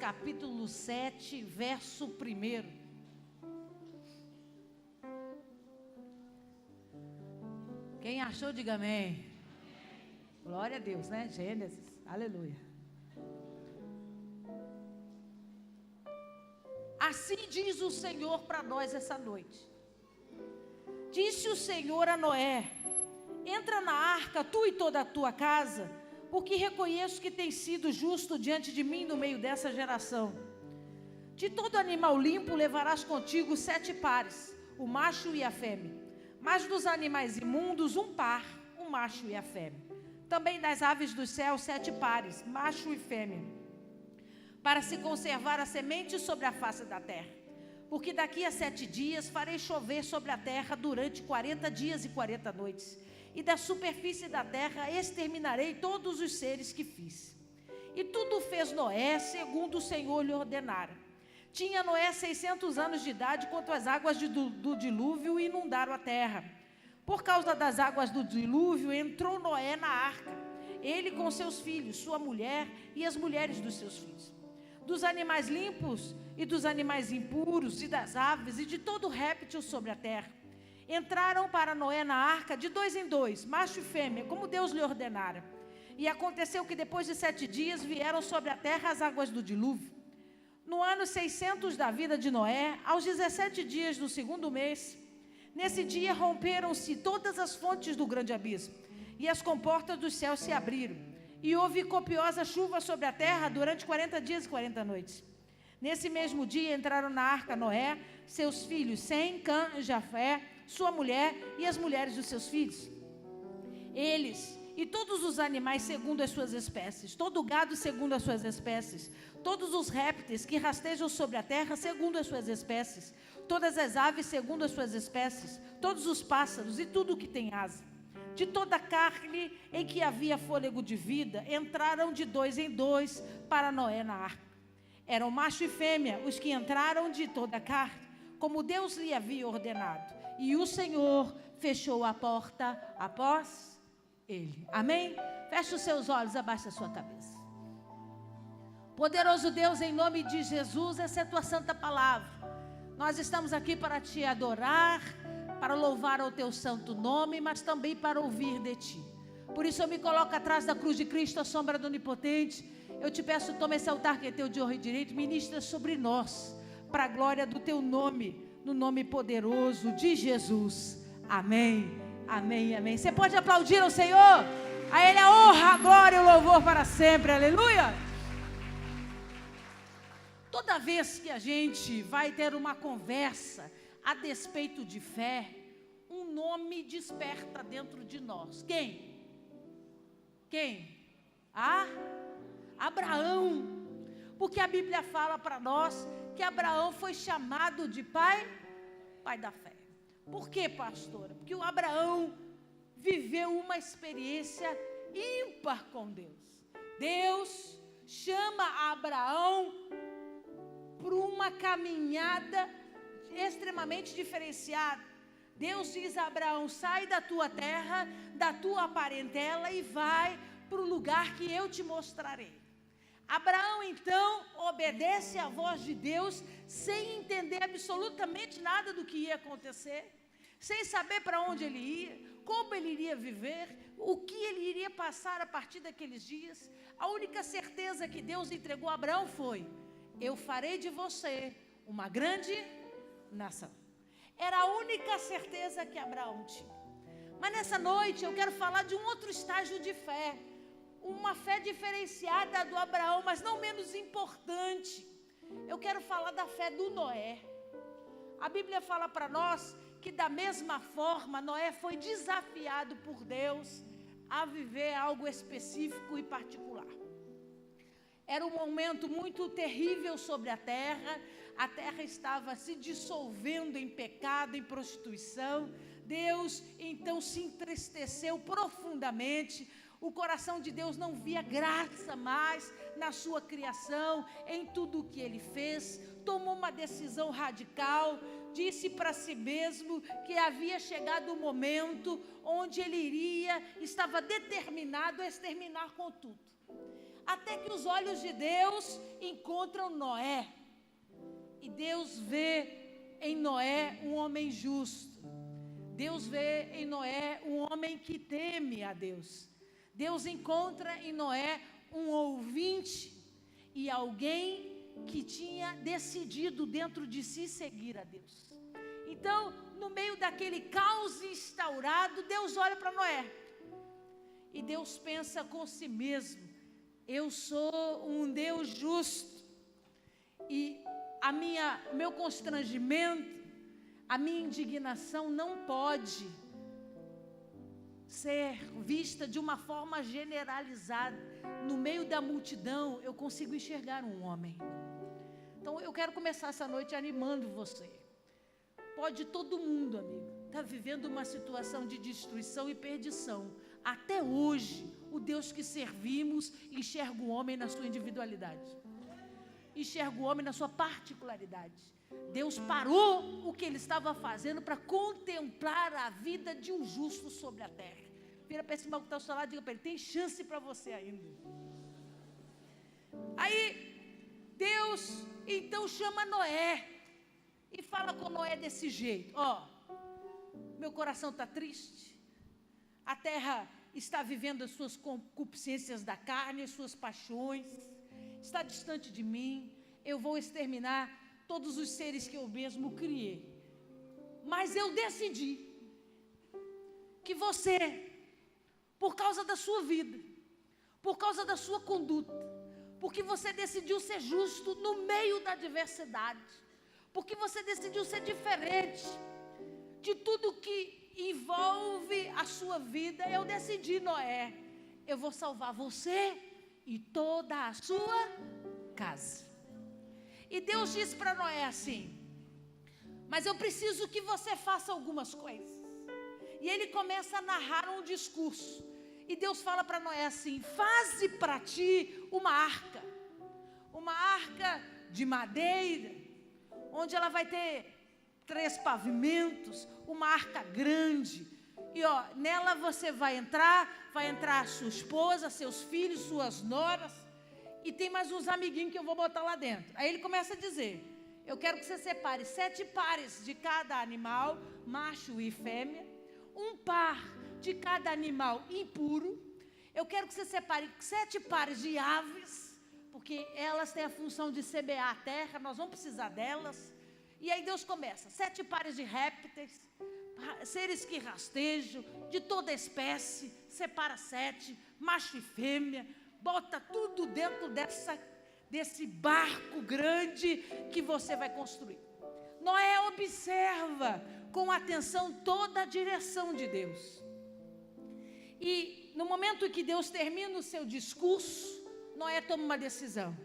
capítulo 7, verso 1. Quem achou, diga amém. Glória a Deus, né? Gênesis, aleluia. Assim diz o Senhor para nós essa noite. Disse o Senhor a Noé: entra na arca, tu e toda a tua casa, porque reconheço que tens sido justo diante de mim no meio dessa geração. De todo animal limpo levarás contigo 7 pares, o macho e a fêmea. Mas dos animais imundos, um par, o macho e a fêmea. Também das aves dos céus, 7 pares, macho e fêmea, para se conservar a semente sobre a face da terra. Porque daqui a 7 dias farei chover sobre a terra durante 40 dias e 40 noites. E da superfície da terra exterminarei todos os seres que fiz. E tudo fez Noé segundo o Senhor lhe ordenara. Tinha Noé 600 anos de idade quando as águas do dilúvio inundaram a terra. Por causa das águas do dilúvio entrou Noé na arca, ele com seus filhos, sua mulher e as mulheres dos seus filhos. Dos animais limpos e dos animais impuros e das aves e de todo réptil sobre a terra. Entraram para Noé na arca de 2 em 2, macho e fêmea, como Deus lhe ordenara. E aconteceu que depois de 7 dias vieram sobre a terra as águas do dilúvio. No ano 600 da vida de Noé, aos 17 dias do 2º mês, nesse dia romperam-se todas as fontes do grande abismo, e as comportas dos céus se abriram, e houve copiosa chuva sobre a terra durante 40 dias e 40 noites. Nesse mesmo dia entraram na arca Noé, seus filhos Sem, Cã e Jafé, sua mulher e as mulheres dos seus filhos. Eles e todos os animais segundo as suas espécies, todo o gado segundo as suas espécies, todos os répteis que rastejam sobre a terra segundo as suas espécies, todas as aves segundo as suas espécies, todos os pássaros e tudo o que tem asa. De toda a carne em que havia fôlego de vida, entraram de 2 em 2 para Noé na arca. Eram macho e fêmea os que entraram de toda a carne, como Deus lhe havia ordenado. E o Senhor fechou a porta após ele. Amém? Feche os seus olhos, abaixe a sua cabeça. Poderoso Deus, em nome de Jesus, essa é a tua santa palavra. Nós estamos aqui para te adorar, para louvar o teu santo nome, mas também para ouvir de ti. Por isso eu me coloco atrás da cruz de Cristo, à sombra do Onipotente. Eu te peço, toma esse altar que é teu de honra e direito, ministra sobre nós, para a glória do teu nome, no nome poderoso de Jesus. Amém. Amém, amém. Você pode aplaudir ao Senhor? A Ele a honra, a glória e o louvor para sempre. Aleluia. Toda vez que a gente vai ter uma conversa a despeito de fé, um nome desperta dentro de nós. Quem? Abraão. Porque a Bíblia fala para nós que Abraão foi chamado de pai da fé. Por quê, pastora? Porque o Abraão viveu uma experiência ímpar com Deus. Deus chama Abraão para uma caminhada extremamente diferenciada. Deus diz a Abraão: sai da tua terra, da tua parentela e vai para o lugar que eu te mostrarei. Abraão então obedece à voz de Deus sem entender absolutamente nada do que ia acontecer, sem saber para onde ele ia, como ele iria viver, o que ele iria passar a partir daqueles dias. A única certeza que Deus entregou a Abraão foi: eu farei de você uma grande nação. Era a única certeza que Abraão tinha. Mas nessa noite eu quero falar de um outro estágio de fé, uma fé diferenciada do Abraão, mas não menos importante. Eu quero falar da fé do Noé. A Bíblia fala para nós que da mesma forma Noé foi desafiado por Deus a viver algo específico e particular. Era um momento muito terrível sobre a terra estava se dissolvendo em pecado, em prostituição. Deus então se entristeceu profundamente. O coração de Deus não via graça mais na sua criação, em tudo o que ele fez. Tomou uma decisão radical, disse para si mesmo que havia chegado o momento onde ele estava determinado a exterminar com tudo. até que os olhos de Deus encontram Noé. E Deus vê em Noé um homem justo. Deus vê em Noé um homem que teme a Deus. Deus encontra em Noé um ouvinte e alguém que tinha decidido dentro de si seguir a Deus. Então, no meio daquele caos instaurado, Deus olha para Noé. E Deus pensa com si mesmo: eu sou um Deus justo. E meu constrangimento, a minha indignação não pode ser vista de uma forma generalizada. No meio da multidão, eu consigo enxergar um homem. Então, eu quero começar essa noite animando você. Pode todo mundo, amigo, estar vivendo uma situação de destruição e perdição. Até hoje, o Deus que servimos enxerga o homem na sua individualidade. Enxerga o homem na sua particularidade. Deus parou o que ele estava fazendo para contemplar a vida de um justo sobre a terra. Vira para esse irmão que está ao seu lado e diga para ele: tem chance para você ainda. Aí, Deus então chama Noé e fala com Noé desse jeito: ó, meu coração está triste, a terra está vivendo as suas concupiscências da carne, as suas paixões, está distante de mim, eu vou exterminar todos os seres que eu mesmo criei. Mas eu decidi que você, por causa da sua vida, por causa da sua conduta, porque você decidiu ser justo no meio da adversidade, porque você decidiu ser diferente de tudo que envolve a sua vida, eu decidi, Noé, eu vou salvar você e toda a sua casa. E Deus disse para Noé assim: mas eu preciso que você faça algumas coisas. E ele começa a narrar um discurso. E Deus fala para Noé assim: faze para ti uma arca de madeira, onde ela vai ter 3 pavimentos, uma arca grande. E ó, nela você vai entrar a sua esposa, seus filhos, suas noras, e tem mais uns amiguinhos que eu vou botar lá dentro. Aí ele começa a dizer: eu quero que você separe 7 pares de cada animal, macho e fêmea, 1 par de cada animal impuro. Eu quero que você separe 7 pares de aves, porque elas têm a função de semear a terra, nós vamos precisar delas. E aí Deus começa: 7 pares de répteis, seres que rastejam, de toda espécie, separa 7, macho e fêmea, bota tudo dentro desse barco grande que você vai construir. Noé observa com atenção toda a direção de Deus. E no momento em que Deus termina o seu discurso, Noé toma uma decisão: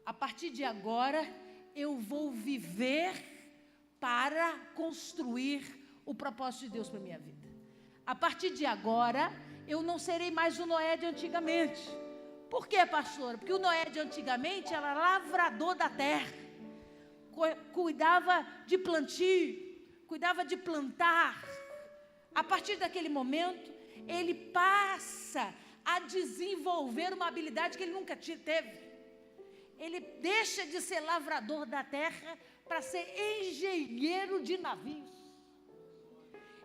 a partir de agora eu vou viver para construir o propósito de Deus para a minha vida. A partir de agora eu não serei mais o Noé de antigamente. Por quê, pastora? Porque o Noé de antigamente era lavrador da terra, cuidava de plantio, cuidava de plantar. A partir daquele momento, ele passa a desenvolver uma habilidade que ele nunca teve. Ele deixa de ser lavrador da terra para ser engenheiro de navios.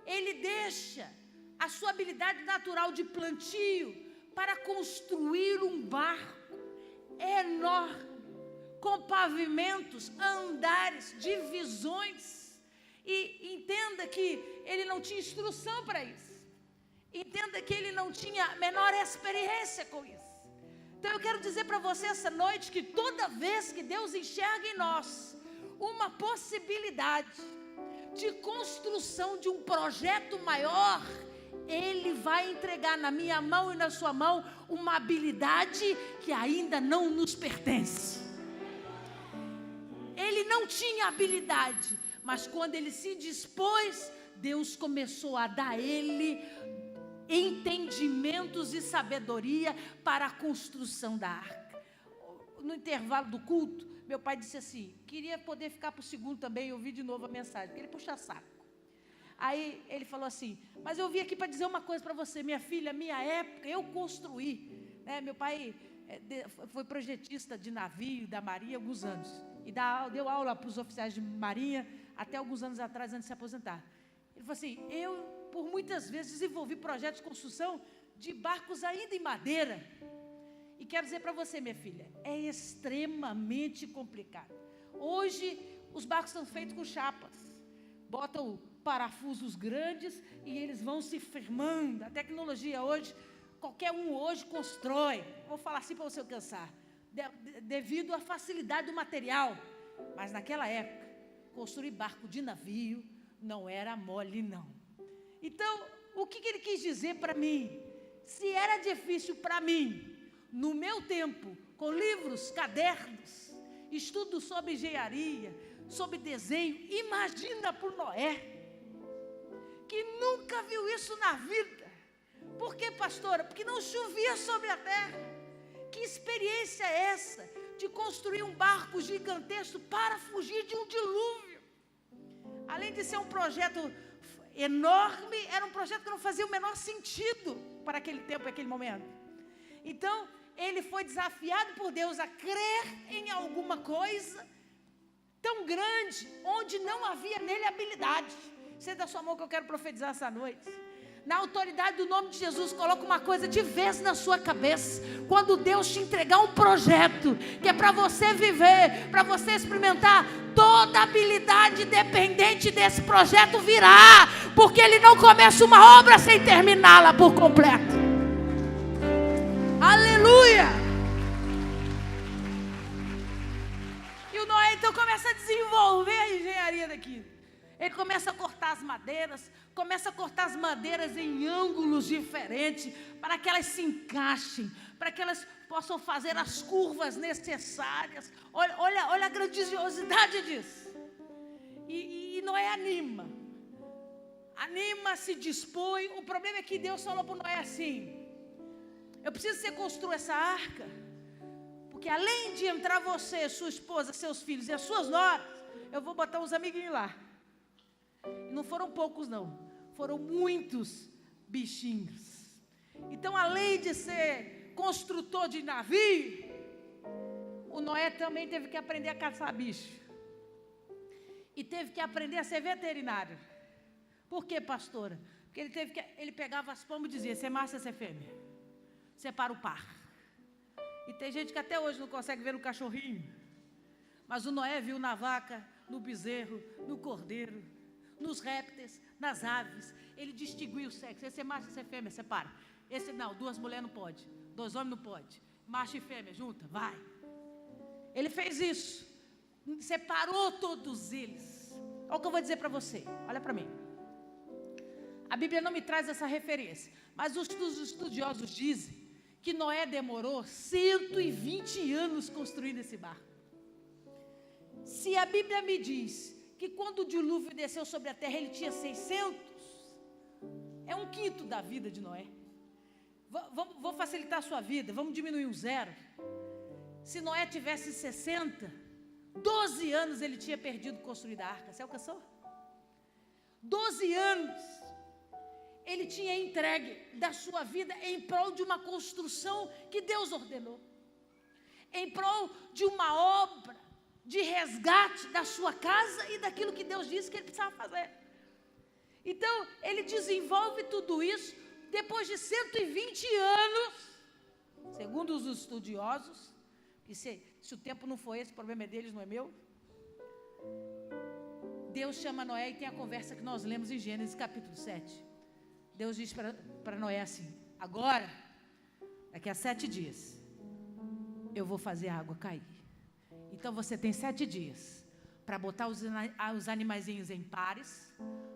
Ele deixa a sua habilidade natural de plantio para construir um barco enorme, com pavimentos, andares, divisões. E entenda que ele não tinha instrução para isso. Entenda que ele não tinha a menor experiência com isso. Então eu quero dizer para você essa noite que toda vez que Deus enxerga em nós uma possibilidade de construção de um projeto maior, Ele vai entregar na minha mão e na sua mão uma habilidade que ainda não nos pertence. Ele não tinha habilidade, mas quando ele se dispôs, Deus começou a dar a ele entendimentos e sabedoria para a construção da arca. No intervalo do culto, meu pai disse assim: queria poder ficar para o segundo também e ouvir de novo a mensagem, porque ele puxa saco. Aí ele falou assim: mas eu vim aqui para dizer uma coisa para você, minha filha, minha época eu construí, né? Meu pai foi projetista de navio da Marinha há alguns anos. E deu aula para os oficiais de Marinha até alguns anos atrás, antes de se aposentar. Ele falou assim, eu, por muitas vezes, desenvolvi projetos de construção de barcos ainda em madeira. E quero dizer para você, minha filha, é extremamente complicado. Hoje, os barcos são feitos com chapas. Botam parafusos grandes e eles vão se firmando. A tecnologia hoje, qualquer um hoje constrói. Vou falar assim para você alcançar. Devido à facilidade do material. Mas naquela época, construir barco de navio não era mole, não. Então, o que ele quis dizer para mim? Se era difícil para mim, no meu tempo, com livros, cadernos, estudos sobre engenharia, sobre desenho, imagina para o Noé, que nunca viu isso na vida. Por quê, pastora? Porque não chovia sobre a terra. Que experiência é essa de construir um barco gigantesco para fugir de um dilúvio? Além de ser um projeto enorme, era um projeto que não fazia o menor sentido para aquele tempo, aquele momento. Então, ele foi desafiado por Deus a crer em alguma coisa tão grande, onde não havia nele habilidade. Senta a sua mão que eu quero profetizar essa noite. Na autoridade do nome de Jesus, coloca uma coisa de vez na sua cabeça. Quando Deus te entregar um projeto, que é para você viver, para você experimentar, toda habilidade dependente desse projeto virá, porque Ele não começa uma obra sem terminá-la por completo. Aleluia! E o Noé então começa a desenvolver a engenharia daquilo. Ele começa a cortar as madeiras, em ângulos diferentes, para que elas se encaixem, para que elas possam fazer as curvas necessárias. Olha a grandiosidade disso. E Noé anima, se dispõe. O problema é que Deus falou para Noé assim: eu preciso que você construa essa arca, porque além de entrar você, sua esposa, seus filhos e as suas noras, eu vou botar uns amiguinhos lá. E não foram poucos não, foram muitos bichinhos. Então, além de ser construtor de navio, o Noé também teve que aprender a caçar bicho. E teve que aprender a ser veterinário. Por quê, pastora? Porque ele pegava as pombas e dizia: você é macho, você é fêmea, separa o par. E tem gente que até hoje não consegue ver no cachorrinho, mas o Noé viu na vaca, no bezerro, no cordeiro, nos répteis, nas aves. Ele distinguiu o sexo. Esse é macho, esse é fêmea, separa. Esse não, duas mulheres não pode, dois homens não pode, macho e fêmea junta, vai. Ele fez isso, separou todos eles. Olha o que eu vou dizer para você, olha para mim. A Bíblia não me traz essa referência, mas os estudiosos dizem que Noé demorou 120 anos construindo esse barco. Se a Bíblia me diz que quando o dilúvio desceu sobre a terra ele tinha 600, é um quinto da vida de Noé. Vou facilitar a sua vida, vamos diminuir um zero. Se Noé tivesse 60, 12 anos ele tinha perdido construir a arca. Você alcançou? 12 anos ele tinha entregue da sua vida em prol de uma construção que Deus ordenou, em prol de uma obra de resgate da sua casa e daquilo que Deus disse que ele precisava fazer. Então, ele desenvolve tudo isso depois de 120 anos, segundo os estudiosos, que se o tempo não foi esse, o problema é deles, não é meu. Deus chama Noé e tem a conversa que nós lemos em Gênesis capítulo 7. Deus diz para Noé assim: agora, daqui a 7 dias, eu vou fazer a água cair. Então você tem 7 dias para botar os animaizinhos em pares,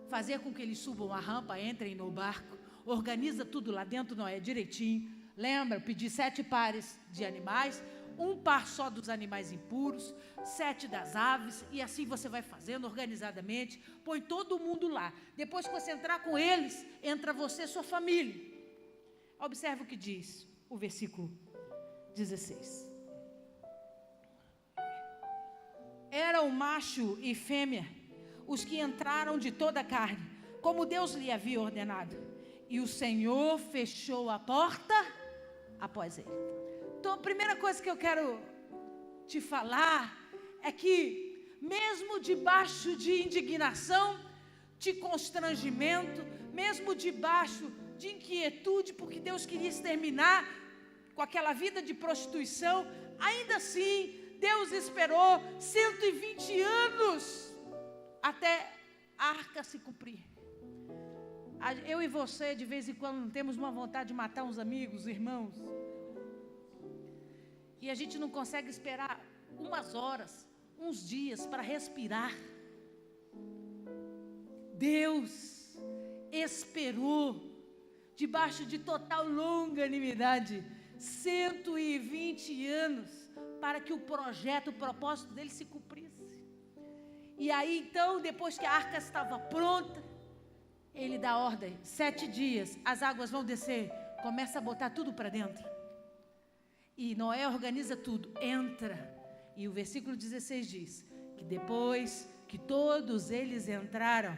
fazer com que eles subam a rampa, entrem no barco, organiza tudo lá dentro, Noé, direitinho. Lembra, pedir 7 pares de animais, 1 par só dos animais impuros, 7 das aves, e assim você vai fazendo organizadamente, põe todo mundo lá. Depois que você entrar com eles, entra você e sua família. Observe o que diz o versículo 16. Eram macho e fêmea os que entraram de toda a carne, como Deus lhe havia ordenado. E o Senhor fechou a porta após ele. Então, a primeira coisa que eu quero te falar é que, mesmo debaixo de indignação, de constrangimento, mesmo debaixo de inquietude, porque Deus queria exterminar com aquela vida de prostituição, ainda assim, Deus esperou 120 anos até a arca se cumprir. Eu e você, de vez em quando, temos uma vontade de matar uns amigos, irmãos, e a gente não consegue esperar umas horas, uns dias para respirar. Deus esperou, debaixo de total longanimidade, 120 anos, para que o projeto, o propósito dele se cumprisse. E aí então, depois que a arca estava pronta, ele dá ordem, 7 dias, as águas vão descer, começa a botar tudo para dentro. E Noé organiza tudo, entra. E o versículo 16 diz, que depois que todos eles entraram,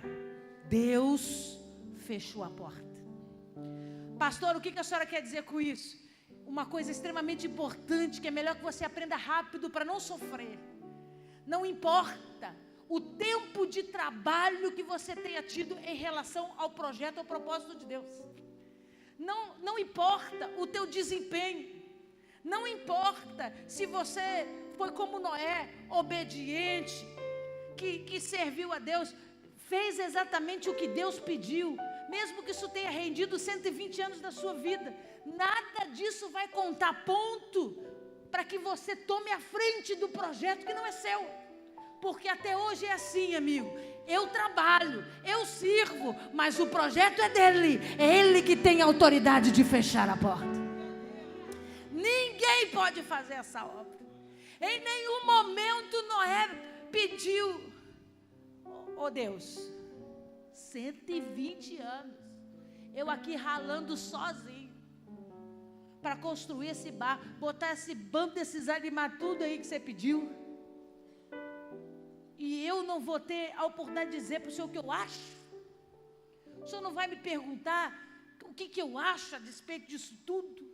Deus fechou a porta. Pastor, o que a senhora quer dizer com isso? Uma coisa extremamente importante, que é melhor que você aprenda rápido para não sofrer. Não importa o tempo de trabalho que você tenha tido em relação ao projeto, ao propósito de Deus. Não importa o teu desempenho. Não importa se você foi como Noé, obediente, que serviu a Deus, fez exatamente o que Deus pediu, mesmo que isso tenha rendido 120 anos da sua vida, nada disso vai contar ponto para que você tome a frente do projeto que não é seu. Porque até hoje é assim, amigo, eu trabalho, eu sirvo, mas o projeto é dele, é ele que tem a autoridade de fechar a porta. Ninguém pode fazer essa obra. Em nenhum momento Noé pediu, oh Deus, 120 anos, eu aqui ralando sozinho, para construir esse barco, botar esse bando desses animais, tudo aí que você pediu, e eu não vou ter a oportunidade de dizer para o senhor o que eu acho? O senhor não vai me perguntar o que eu acho a respeito disso tudo?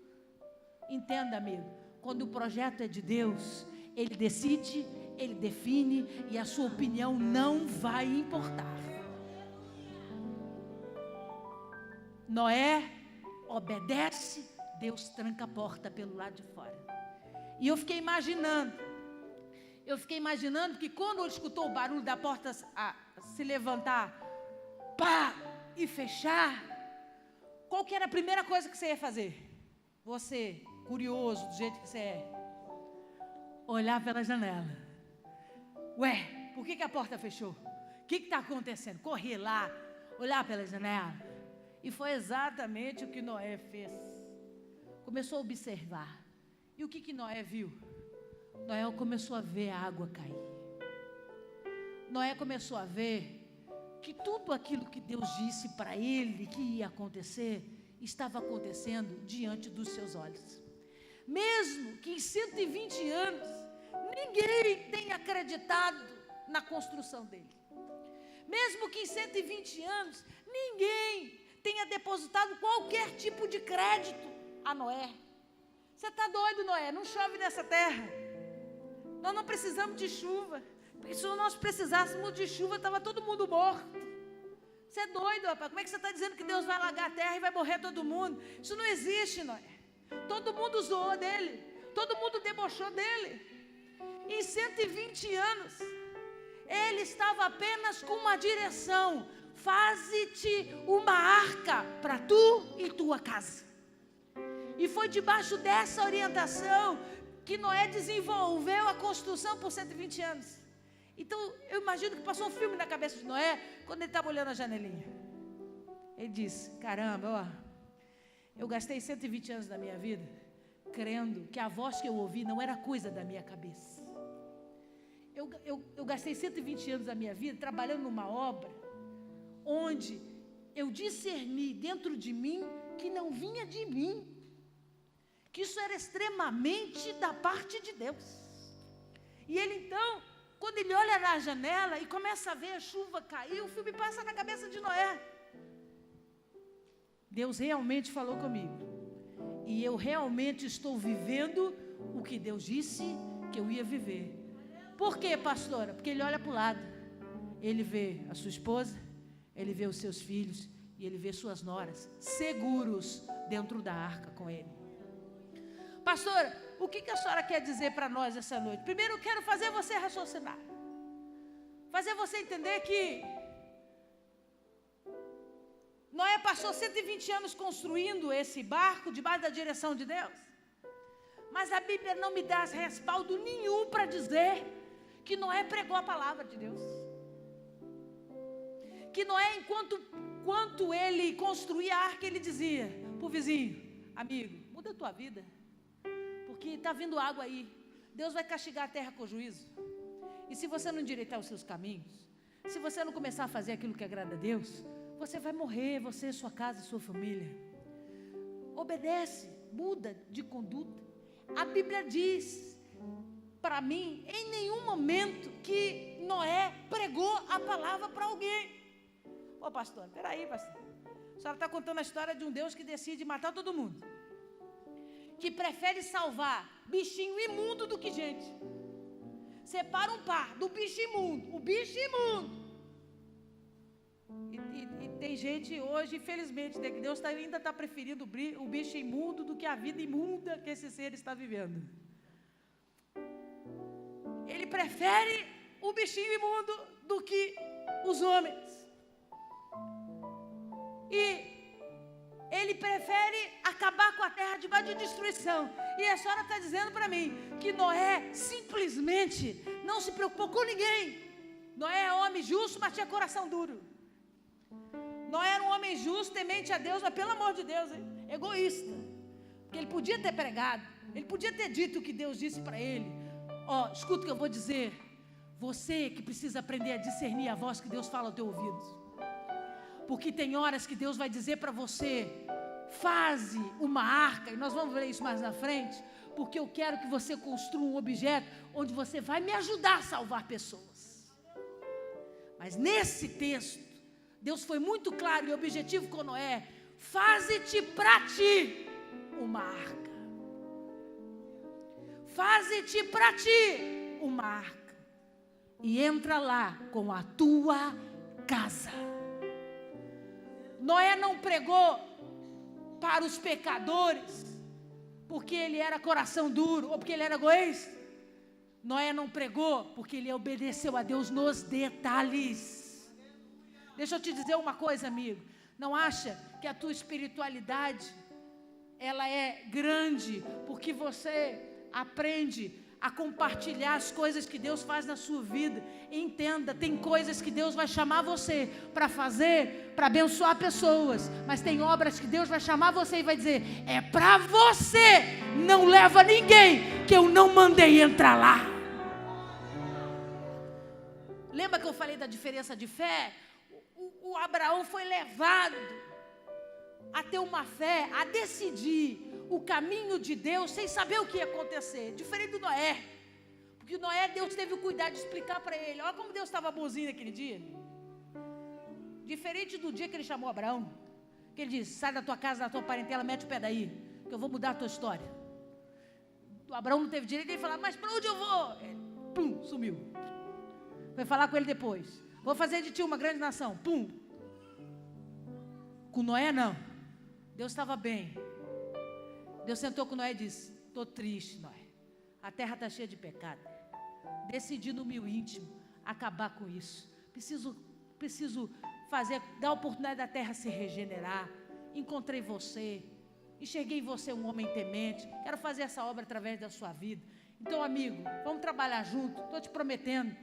Entenda, amigo, quando o projeto é de Deus, Ele decide, Ele define, e a sua opinião não vai importar. Noé obedece, Deus tranca a porta pelo lado de fora. E eu fiquei imaginando que quando ele escutou o barulho da porta se levantar, pá, e fechar, qual que era a primeira coisa que você ia fazer? Você, curioso do jeito que você é, olhar pela janela. Ué, por que a porta fechou? O que está acontecendo? Correr lá, olhar pela janela. E foi exatamente o que Noé fez. Começou a observar. E o que Noé viu? Noé começou a ver a água cair. Noé começou a ver que tudo aquilo que Deus disse para ele que ia acontecer, estava acontecendo diante dos seus olhos. Mesmo que em 120 anos, ninguém tenha acreditado na construção dele. Mesmo que em 120 anos, ninguém tenha depositado qualquer tipo de crédito a Noé. Você está doido, Noé? Não chove nessa terra. Nós não precisamos de chuva. Porque se nós precisássemos de chuva, estava todo mundo morto. Você é doido, rapaz? Como é que você está dizendo que Deus vai alagar a terra e vai morrer todo mundo? Isso não existe, Noé. Todo mundo zoou dele. Todo mundo debochou dele. Em 120 anos, ele estava apenas com uma direção: faze-te uma arca para tu e tua casa. E foi debaixo dessa orientação que Noé desenvolveu a construção por 120 anos. Então, eu imagino que passou um filme na cabeça de Noé, quando ele estava olhando a janelinha. Ele disse: caramba, ó, eu gastei 120 anos da minha vida crendo que a voz que eu ouvi não era coisa da minha cabeça. Eu gastei 120 anos da minha vida trabalhando numa obra onde eu discerni dentro de mim que não vinha de mim, que isso era extremamente da parte de Deus. E ele então, quando ele olha na janela e começa a ver a chuva cair, o filme passa na cabeça de Noé. Deus realmente falou comigo, e eu realmente estou vivendo o que Deus disse que eu ia viver. Por quê, pastora? Porque ele olha para o lado. Ele vê a sua esposa, ele vê os seus filhos e ele vê suas noras seguros dentro da arca com ele. Pastora, o que a senhora quer dizer para nós essa noite? Primeiro eu quero fazer você raciocinar. Fazer você entender que Noé passou 120 anos construindo esse barco debaixo da direção de Deus. Mas a Bíblia não me dá respaldo nenhum para dizer que Noé pregou a palavra de Deus. Que Noé, enquanto ele construía a arca, ele dizia para o vizinho: amigo, muda a tua vida, porque está vindo água aí. Deus vai castigar a terra com juízo. E se você não endireitar os seus caminhos, se você não começar a fazer aquilo que agrada a Deus, você vai morrer, você, sua casa, sua família. Obedece, muda de conduta. A Bíblia diz para mim, em nenhum momento, que Noé pregou a palavra para alguém. Ô pastor, peraí, pastor. A senhora está contando a história de um Deus que decide matar todo mundo, que prefere salvar bichinho imundo do que gente. Separa um par do bicho imundo, o bicho imundo. E tem gente hoje, infelizmente, que Deus ainda está preferindo o bicho imundo do que a vida imunda que esse ser está vivendo. Ele prefere o bichinho imundo do que os homens. E ele prefere acabar com a terra debaixo de destruição. E a senhora está dizendo para mim que Noé simplesmente não se preocupou com ninguém. Noé é homem justo, mas tinha coração duro. Noé era um homem justo, temente a Deus, mas pelo amor de Deus, egoísta. Porque ele podia ter pregado, ele podia ter dito o que Deus disse para ele. Ó, escuta o que eu vou dizer. Você que precisa aprender a discernir a voz que Deus fala ao teu ouvido. Porque tem horas que Deus vai dizer para você: faze uma arca, e nós vamos ver isso mais na frente, porque eu quero que você construa um objeto onde você vai me ajudar a salvar pessoas. Mas nesse texto, Deus foi muito claro e objetivo com Noé: faze-te para ti uma arca. Faze-te para ti uma arca. E entra lá com a tua casa. Noé não pregou para os pecadores porque ele era coração duro ou porque ele era egoísta. Noé não pregou porque ele obedeceu a Deus nos detalhes. Deixa eu te dizer uma coisa, amigo. Não acha que a tua espiritualidade ela é grande porque você aprende a compartilhar as coisas que Deus faz na sua vida. Entenda, tem coisas que Deus vai chamar você para fazer, para abençoar pessoas, mas tem obras que Deus vai chamar você e vai dizer: é para você, não leva ninguém que eu não mandei entrar lá. Lembra que eu falei da diferença de fé? O Abraão foi levado a ter uma fé, a decidir o caminho de Deus sem saber o que ia acontecer, diferente do Noé. Porque Noé, Deus teve o cuidado de explicar para ele. Olha como Deus estava bonzinho naquele dia. Diferente do dia que ele chamou Abraão, que ele disse: sai da tua casa, da tua parentela, mete o pé daí, que eu vou mudar a tua história. O Abraão não teve direito de falar: mas para onde eu vou? Ele, pum, sumiu. Foi falar com ele depois: vou fazer de ti uma grande nação. Pum. Com Noé não. Deus estava bem. Deus sentou com Noé e disse: estou triste, Noé. A terra está cheia de pecado. Decidi no meu íntimo acabar com isso. Preciso fazer, dar a oportunidade da terra se regenerar. Encontrei você. Enxerguei em você um homem temente. Quero fazer essa obra através da sua vida. Então, amigo, vamos trabalhar junto. Estou te prometendo.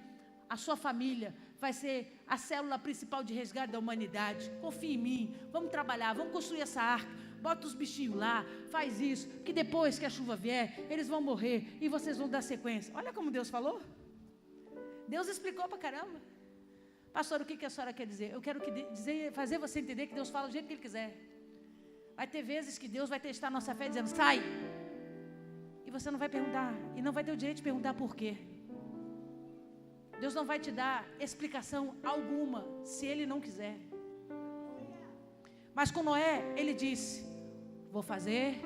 A sua família vai ser a célula principal de resgate da humanidade. Confie em mim. Vamos trabalhar, vamos construir essa arca. Bota os bichinhos lá, faz isso, que depois que a chuva vier, eles vão morrer e vocês vão dar sequência. Olha como Deus falou. Deus explicou pra caramba. Pastor, o que a senhora quer dizer? Eu quero fazer você entender que Deus fala do jeito que Ele quiser. Vai ter vezes que Deus vai testar a nossa fé dizendo: sai. E você não vai perguntar, e não vai ter o direito de perguntar por quê. Deus não vai te dar explicação alguma, se Ele não quiser. Mas com Noé, Ele disse: vou fazer,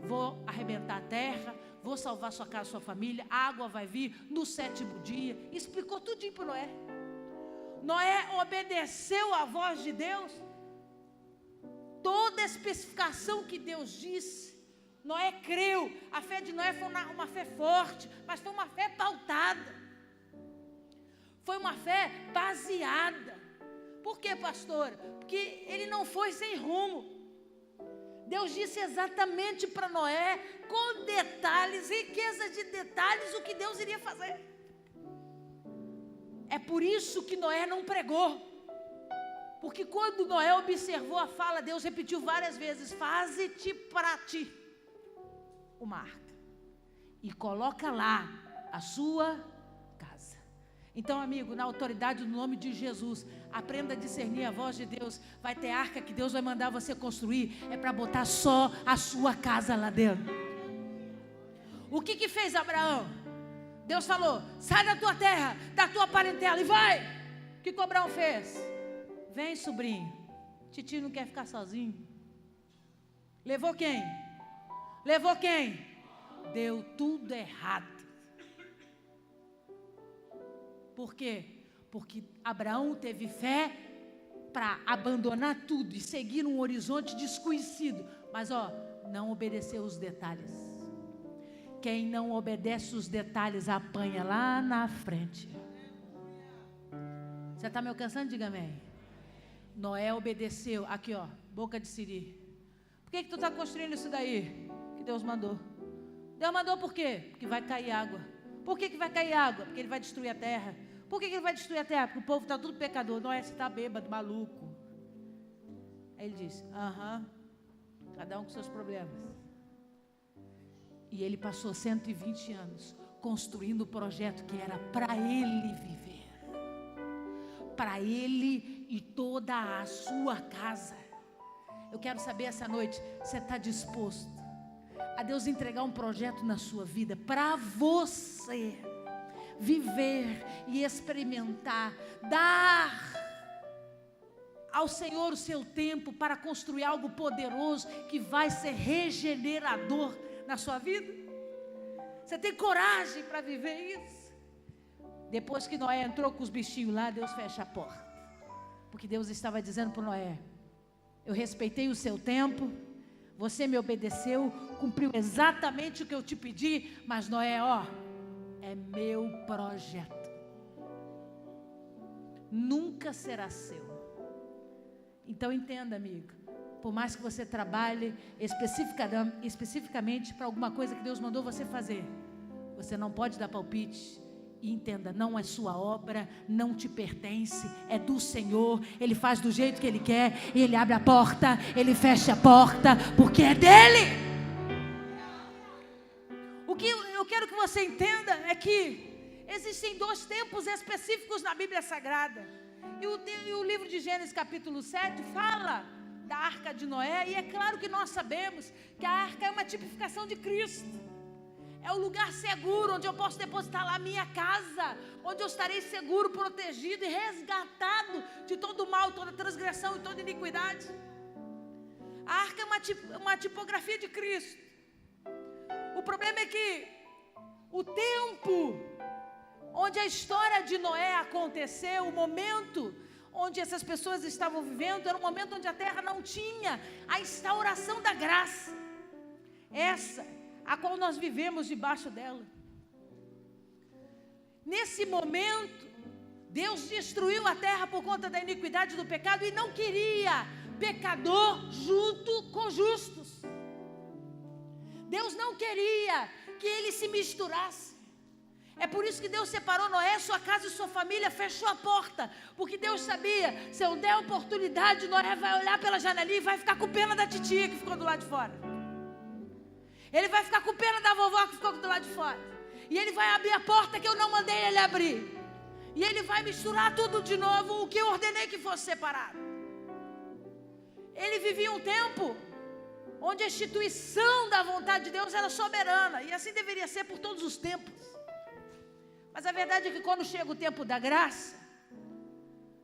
vou arrebentar a terra, vou salvar sua casa, sua família, a água vai vir no 7º dia. Explicou tudinho para Noé. Noé obedeceu à voz de Deus. Toda a especificação que Deus disse, Noé creu. A fé de Noé foi uma fé forte, mas foi uma fé pautada. Foi uma fé baseada. Por quê, pastora? Porque ele não foi sem rumo. Deus disse exatamente para Noé, com detalhes, riqueza de detalhes, o que Deus iria fazer. É por isso que Noé não pregou. Porque quando Noé observou a fala, Deus repetiu várias vezes: faze-te para ti uma arca e coloca lá a sua casa. Então, amigo, na autoridade do nome de Jesus, aprenda a discernir a voz de Deus. Vai ter arca que Deus vai mandar você construir, é para botar só a sua casa lá dentro. O que fez Abraão? Deus falou: sai da tua terra, da tua parentela e vai. O que Abraão fez? Vem, sobrinho, titio não quer ficar sozinho. Levou quem? Levou quem? Deu tudo errado. Por quê? Porque Abraão teve fé para abandonar tudo e seguir um horizonte desconhecido. Mas não obedeceu os detalhes. Quem não obedece os detalhes apanha lá na frente. Você está me alcançando? Diga amém. Noé obedeceu. Aqui boca de siri. Por que tu está construindo isso daí? Que Deus mandou. Deus mandou por quê? Porque vai cair água. Por que vai cair água? Porque ele vai destruir a terra. Por que ele vai destruir a terra? Porque o povo está tudo pecador. Noé, você está bêbado, maluco. Aí ele disse: cada um com seus problemas. E ele passou 120 anos construindo o projeto que era para ele viver. Para ele e toda a sua casa. Eu quero saber essa noite, você está disposto a Deus entregar um projeto na sua vida para você viver e experimentar, dar ao Senhor o seu tempo para construir algo poderoso que vai ser regenerador na sua vida? Você tem coragem para viver isso? Depois que Noé entrou com os bichinhos lá, Deus fecha a porta. Porque Deus estava dizendo para Noé: eu respeitei o seu tempo, você me obedeceu, cumpriu exatamente o que eu te pedi, mas Noé, é meu projeto. Nunca será seu. Então entenda, amigo, por mais que você trabalhe especificamente para alguma coisa que Deus mandou você fazer, você não pode dar palpite. E entenda, não é sua obra, não te pertence, é do Senhor. Ele faz do jeito que Ele quer, Ele abre a porta, Ele fecha a porta, porque é dEle. O que eu quero que você entenda é que existem 2 tempos específicos na Bíblia Sagrada. E o livro de Gênesis capítulo 7 fala da arca de Noé, e é claro que nós sabemos que a arca é uma tipificação de Cristo. É o lugar seguro, onde eu posso depositar lá a minha casa, onde eu estarei seguro, protegido e resgatado de todo o mal, toda transgressão e toda iniquidade. A arca é uma tipografia de Cristo. O problema é que o tempo onde a história de Noé aconteceu, o momento onde essas pessoas estavam vivendo, era um momento onde a terra não tinha a instauração da graça. Essa a qual nós vivemos debaixo dela. Nesse momento, Deus destruiu a terra por conta da iniquidade do pecado e não queria pecador junto com justos. Deus não queria que ele se misturasse. É por isso que Deus separou Noé, sua casa e sua família, fechou a porta, porque Deus sabia, se eu der oportunidade, Noé vai olhar pela janelinha e vai ficar com pena da titia que ficou do lado de fora. Ele vai ficar com pena da vovó que ficou do lado de fora. E ele vai abrir a porta que eu não mandei ele abrir. E ele vai misturar tudo de novo, o que eu ordenei que fosse separado. Ele vivia um tempo onde a instituição da vontade de Deus era soberana. E assim deveria ser por todos os tempos. Mas a verdade é que quando chega o tempo da graça,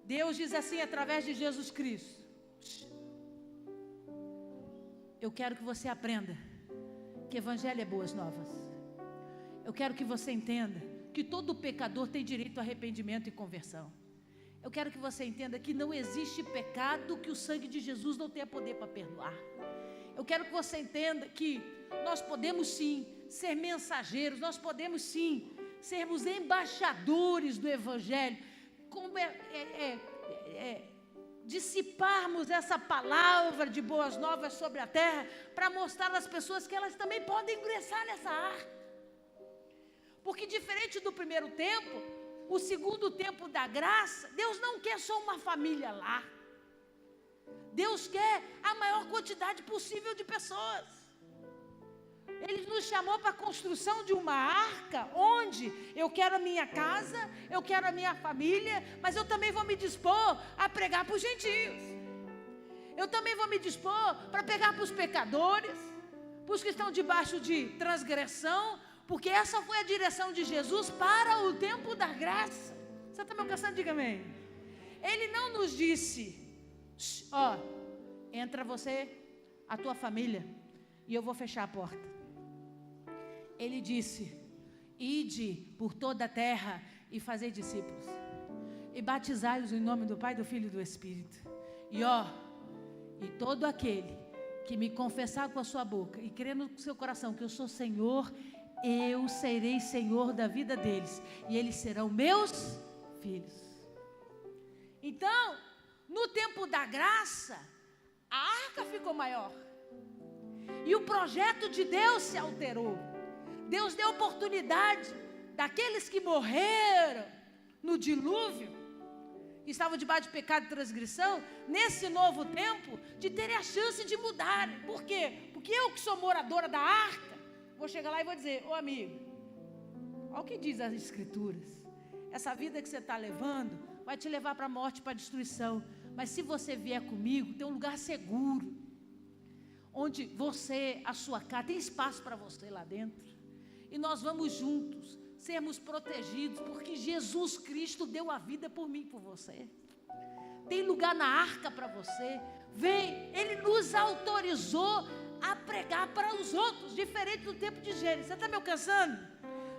Deus diz assim através de Jesus Cristo: eu quero que você aprenda que evangelho é boas novas. Eu quero que você entenda que todo pecador tem direito a arrependimento e conversão. Eu quero que você entenda que não existe pecado que o sangue de Jesus não tenha poder para perdoar. Eu quero que você entenda que nós podemos sim ser mensageiros, nós podemos sim sermos embaixadores do Evangelho, dissiparmos essa palavra de boas novas sobre a terra, para mostrar às pessoas que elas também podem ingressar nessa arca. Porque diferente do primeiro tempo, o segundo tempo da graça, Deus não quer só uma família lá. Deus quer a maior quantidade possível de pessoas. Ele nos chamou para a construção de uma arca, onde eu quero a minha casa, eu quero a minha família, mas eu também vou me dispor a pregar para os gentios. Eu também vou me dispor para pregar para os pecadores, para os que estão debaixo de transgressão, porque essa foi a direção de Jesus para o tempo da graça. Você está me alcançando? Diga amém. Ele não nos disse, ó, entra você, a tua família, e eu vou fechar a porta. Ele disse, ide por toda a terra e fazei discípulos, e batizai-os em nome do Pai, do Filho e do Espírito. E todo aquele que me confessar com a sua boca e crer no seu coração que eu sou Senhor, eu serei Senhor da vida deles, e eles serão meus filhos. Então, no tempo da graça, a arca ficou maior, e o projeto de Deus se alterou. Deus deu oportunidade daqueles que morreram no dilúvio, que estavam debaixo de pecado e transgressão, nesse novo tempo, de terem a chance de mudarem. Por quê? Porque eu que sou moradora da arca, vou chegar lá e vou dizer, ô amigo, olha o que diz as Escrituras, essa vida que você está levando, vai te levar para a morte, para a destruição, mas se você vier comigo, tem um lugar seguro, onde você, a sua casa, tem espaço para você lá dentro, e nós vamos juntos, sermos protegidos, porque Jesus Cristo deu a vida por mim e por você, tem lugar na arca para você, vem, Ele nos autorizou a pregar para os outros, diferente do tempo de Gênesis. Você está me alcançando?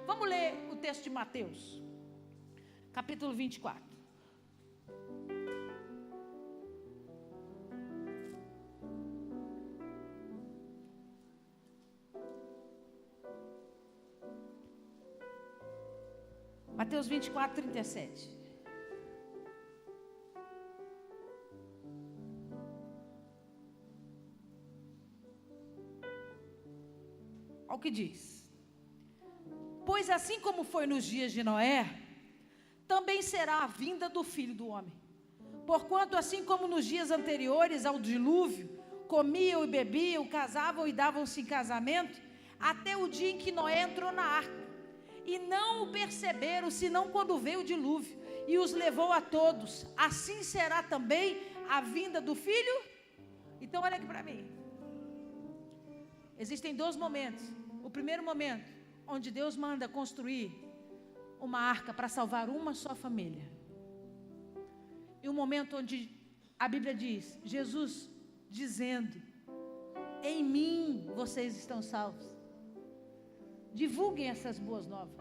Vamos ler o texto de Mateus, capítulo 24. Mateus 24, 37. Olha o que diz. Pois assim como foi nos dias de Noé, também será a vinda do Filho do Homem. Porquanto assim como nos dias anteriores ao dilúvio, comiam e bebiam, casavam e davam-se em casamento, até o dia em que Noé entrou na arca. E não o perceberam, senão quando veio o dilúvio, e os levou a todos. Assim será também a vinda do Filho. Então olha aqui para mim. Existem dois momentos. O primeiro momento, onde Deus manda construir uma arca para salvar uma só família. E o momento onde a Bíblia diz, Jesus dizendo, em mim vocês estão salvos. Divulguem essas boas novas,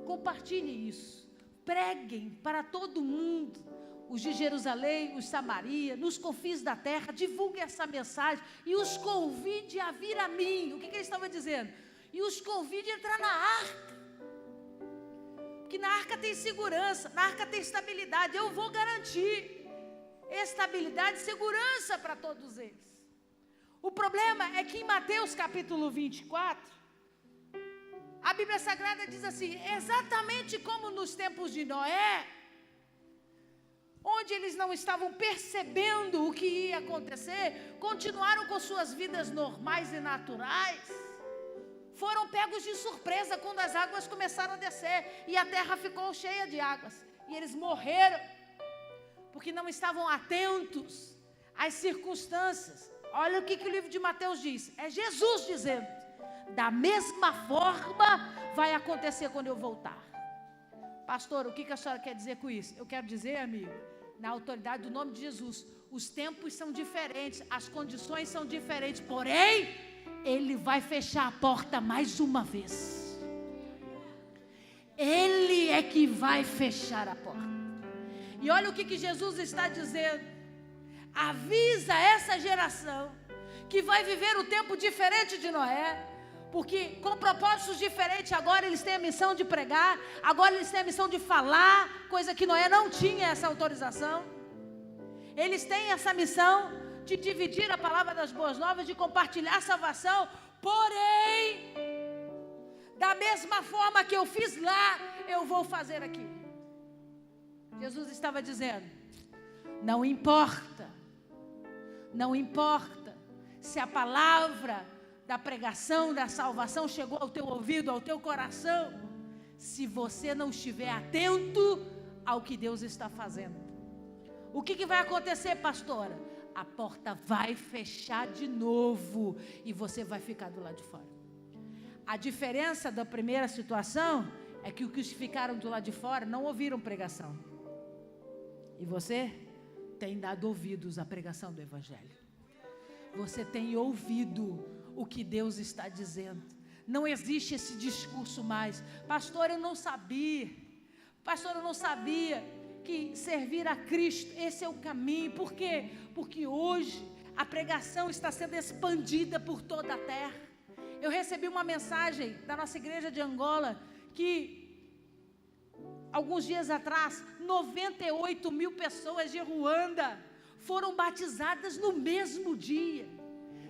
compartilhem isso, preguem para todo mundo, os de Jerusalém, os de Samaria, nos confins da terra, divulguem essa mensagem e os convide a vir a mim. O que ele estava dizendo? E os convide a entrar na arca, porque na arca tem segurança, na arca tem estabilidade, eu vou garantir estabilidade e segurança para todos eles. O problema é que em Mateus capítulo 24, a Bíblia Sagrada diz assim, exatamente como nos tempos de Noé, onde eles não estavam percebendo o que ia acontecer, continuaram com suas vidas normais e naturais, foram pegos de surpresa quando as águas começaram a descer, e a terra ficou cheia de águas, e eles morreram, porque não estavam atentos às circunstâncias. Olha o que o livro de Mateus diz, é Jesus dizendo, da mesma forma vai acontecer quando eu voltar. Pastor, o que a senhora quer dizer com isso? Eu quero dizer, amigo, na autoridade do nome de Jesus, os tempos são diferentes, as condições são diferentes, porém, Ele vai fechar a porta mais uma vez. Ele é que vai fechar a porta. E olha o que Jesus está dizendo. Avisa essa geração que vai viver o tempo diferente de Noé, porque com propósitos diferentes, agora eles têm a missão de pregar, agora eles têm a missão de falar, coisa que Noé não tinha essa autorização. Eles têm essa missão de dividir a palavra das boas novas, de compartilhar a salvação. Porém, da mesma forma que eu fiz lá, eu vou fazer aqui. Jesus estava dizendo, não importa se a palavra da pregação, da salvação chegou ao teu ouvido, ao teu coração, se você não estiver atento ao que Deus está fazendo. O que vai acontecer, pastora? A porta vai fechar de novo e você vai ficar do lado de fora. A diferença da primeira situação é que os que ficaram do lado de fora não ouviram pregação. E você tem dado ouvidos à pregação do Evangelho. Você tem ouvido o que Deus está dizendo. Não existe esse discurso mais. Pastor, eu não sabia. Pastor, eu não sabia que servir a Cristo, esse é o caminho. Por quê? Porque hoje a pregação está sendo expandida por toda a terra. Eu recebi uma mensagem da nossa igreja de Angola, que alguns dias atrás, 98 mil pessoas de Ruanda foram batizadas no mesmo dia.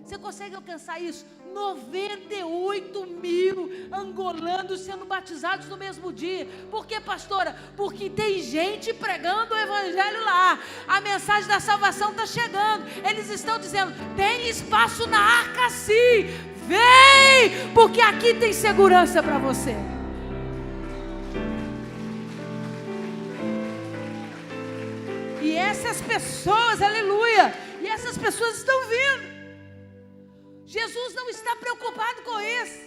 Você consegue alcançar isso? 98 mil angolanos sendo batizados no mesmo dia. Por quê, pastora? Porque tem gente pregando o Evangelho lá. A mensagem da salvação está chegando. Eles estão dizendo, tem espaço na arca sim. Vem, porque aqui tem segurança para você. E essas pessoas, aleluia, e essas pessoas estão vindo. Jesus não está preocupado com isso.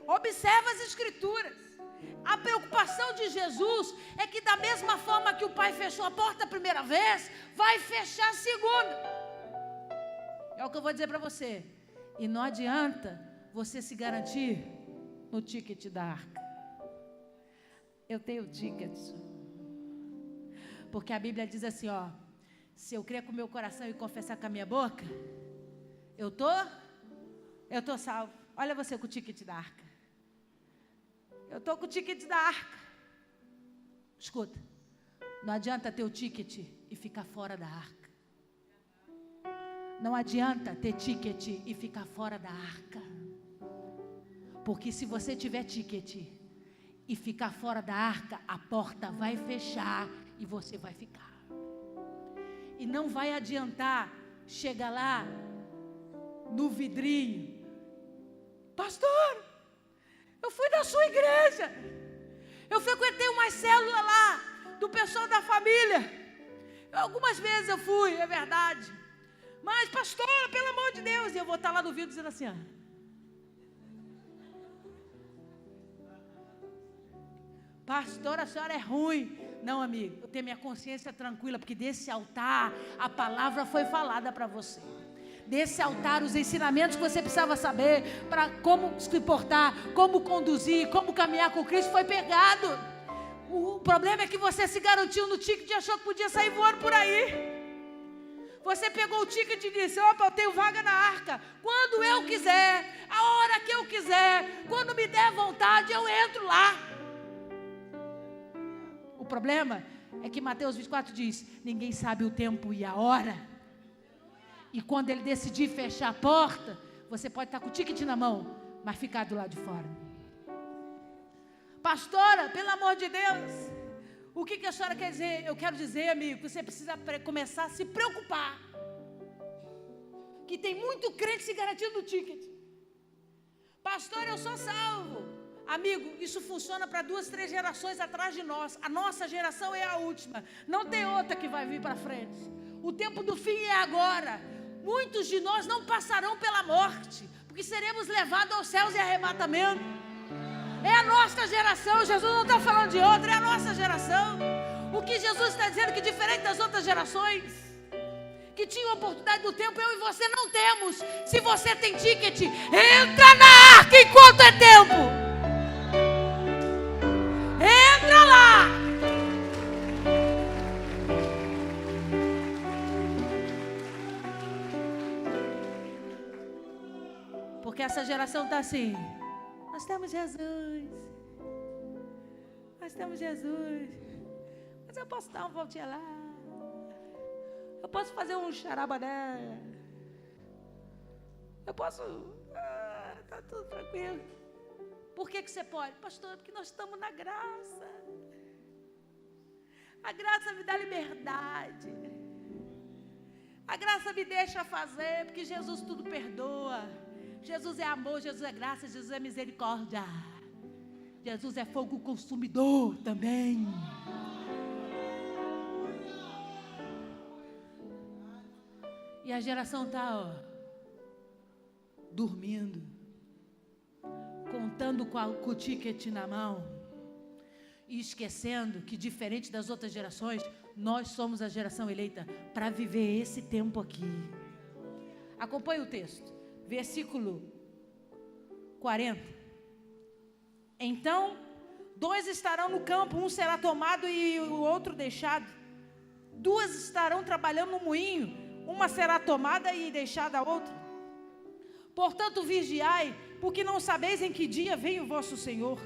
Observa as Escrituras. A preocupação de Jesus é que da mesma forma que o Pai fechou a porta a primeira vez, vai fechar a segunda. É o que eu vou dizer para você. E não adianta você se garantir no ticket da arca. Eu tenho tickets. Porque a Bíblia diz assim, ó, se eu crer com o meu coração e confessar com a minha boca, eu tô salvo. Olha você com o ticket da arca. Eu estou com o ticket da arca. Escuta, não adianta ter o ticket e ficar fora da arca. Não adianta ter ticket e ficar fora da arca. Porque se você tiver ticket e ficar fora da arca, a porta vai fechar e você vai ficar. E não vai adiantar chegar lá no vidrinho. Pastor, eu fui na sua igreja. Eu frequentei uma célula lá do pessoal da família. Algumas vezes eu fui, é verdade. Mas, pastor, pelo amor de Deus, e eu vou estar lá no vídeo dizendo assim, ó. Pastor, a senhora é ruim. Não, amigo, eu tenho minha consciência tranquila, porque desse altar a palavra foi falada para você. Desse altar, os ensinamentos que você precisava saber para como se portar, como conduzir, como caminhar com Cristo foi pegado. O problema é que você se garantiu no ticket e achou que podia sair voando por aí. Você pegou o ticket e disse, opa, eu tenho vaga na arca. Quando eu quiser, a hora que eu quiser, quando me der vontade, eu entro lá. O problema é que Mateus 24 diz, ninguém sabe o tempo e a hora. E quando ele decidir fechar a porta, você pode estar com o ticket na mão, mas ficar do lado de fora. Pastora, pelo amor de Deus, o que a senhora quer dizer? Eu quero dizer, amigo, que você precisa começar a se preocupar. Que tem muito crente se garantindo no ticket. Pastor, eu sou salvo. Amigo, isso funciona para 2, 3 gerações atrás de nós. A nossa geração é a última. Não tem outra que vai vir para frente. O tempo do fim é agora. Muitos de nós não passarão pela morte, porque seremos levados aos céus em arrebatamento. É a nossa geração. Jesus não está falando de outra, é a nossa geração. O que Jesus está dizendo que diferente das outras gerações, que tinham oportunidade do tempo, eu e você não temos. Se você tem ticket, entra na arca enquanto é tempo. Entra lá. Porque essa geração está assim, nós temos Jesus. Nós temos Jesus. Mas eu posso dar uma voltinha lá. Eu posso fazer um xarabané. Eu posso... Está tudo tranquilo. Por que você pode? Pastor, porque nós estamos na graça. A graça me dá liberdade. A graça me deixa fazer, porque Jesus tudo perdoa. Jesus é amor, Jesus é graça, Jesus é misericórdia. Jesus é fogo consumidor também. E a geração está dormindo, contando com o ticket na mão e esquecendo que, diferente das outras gerações, nós somos a geração eleita para viver esse tempo aqui. Acompanhe o texto, versículo 40. Então, 2 estarão no campo, um será tomado e o outro deixado. 2 estarão trabalhando no moinho, uma será tomada e deixada a outra. Portanto, vigiai, porque não sabeis em que dia vem o vosso Senhor.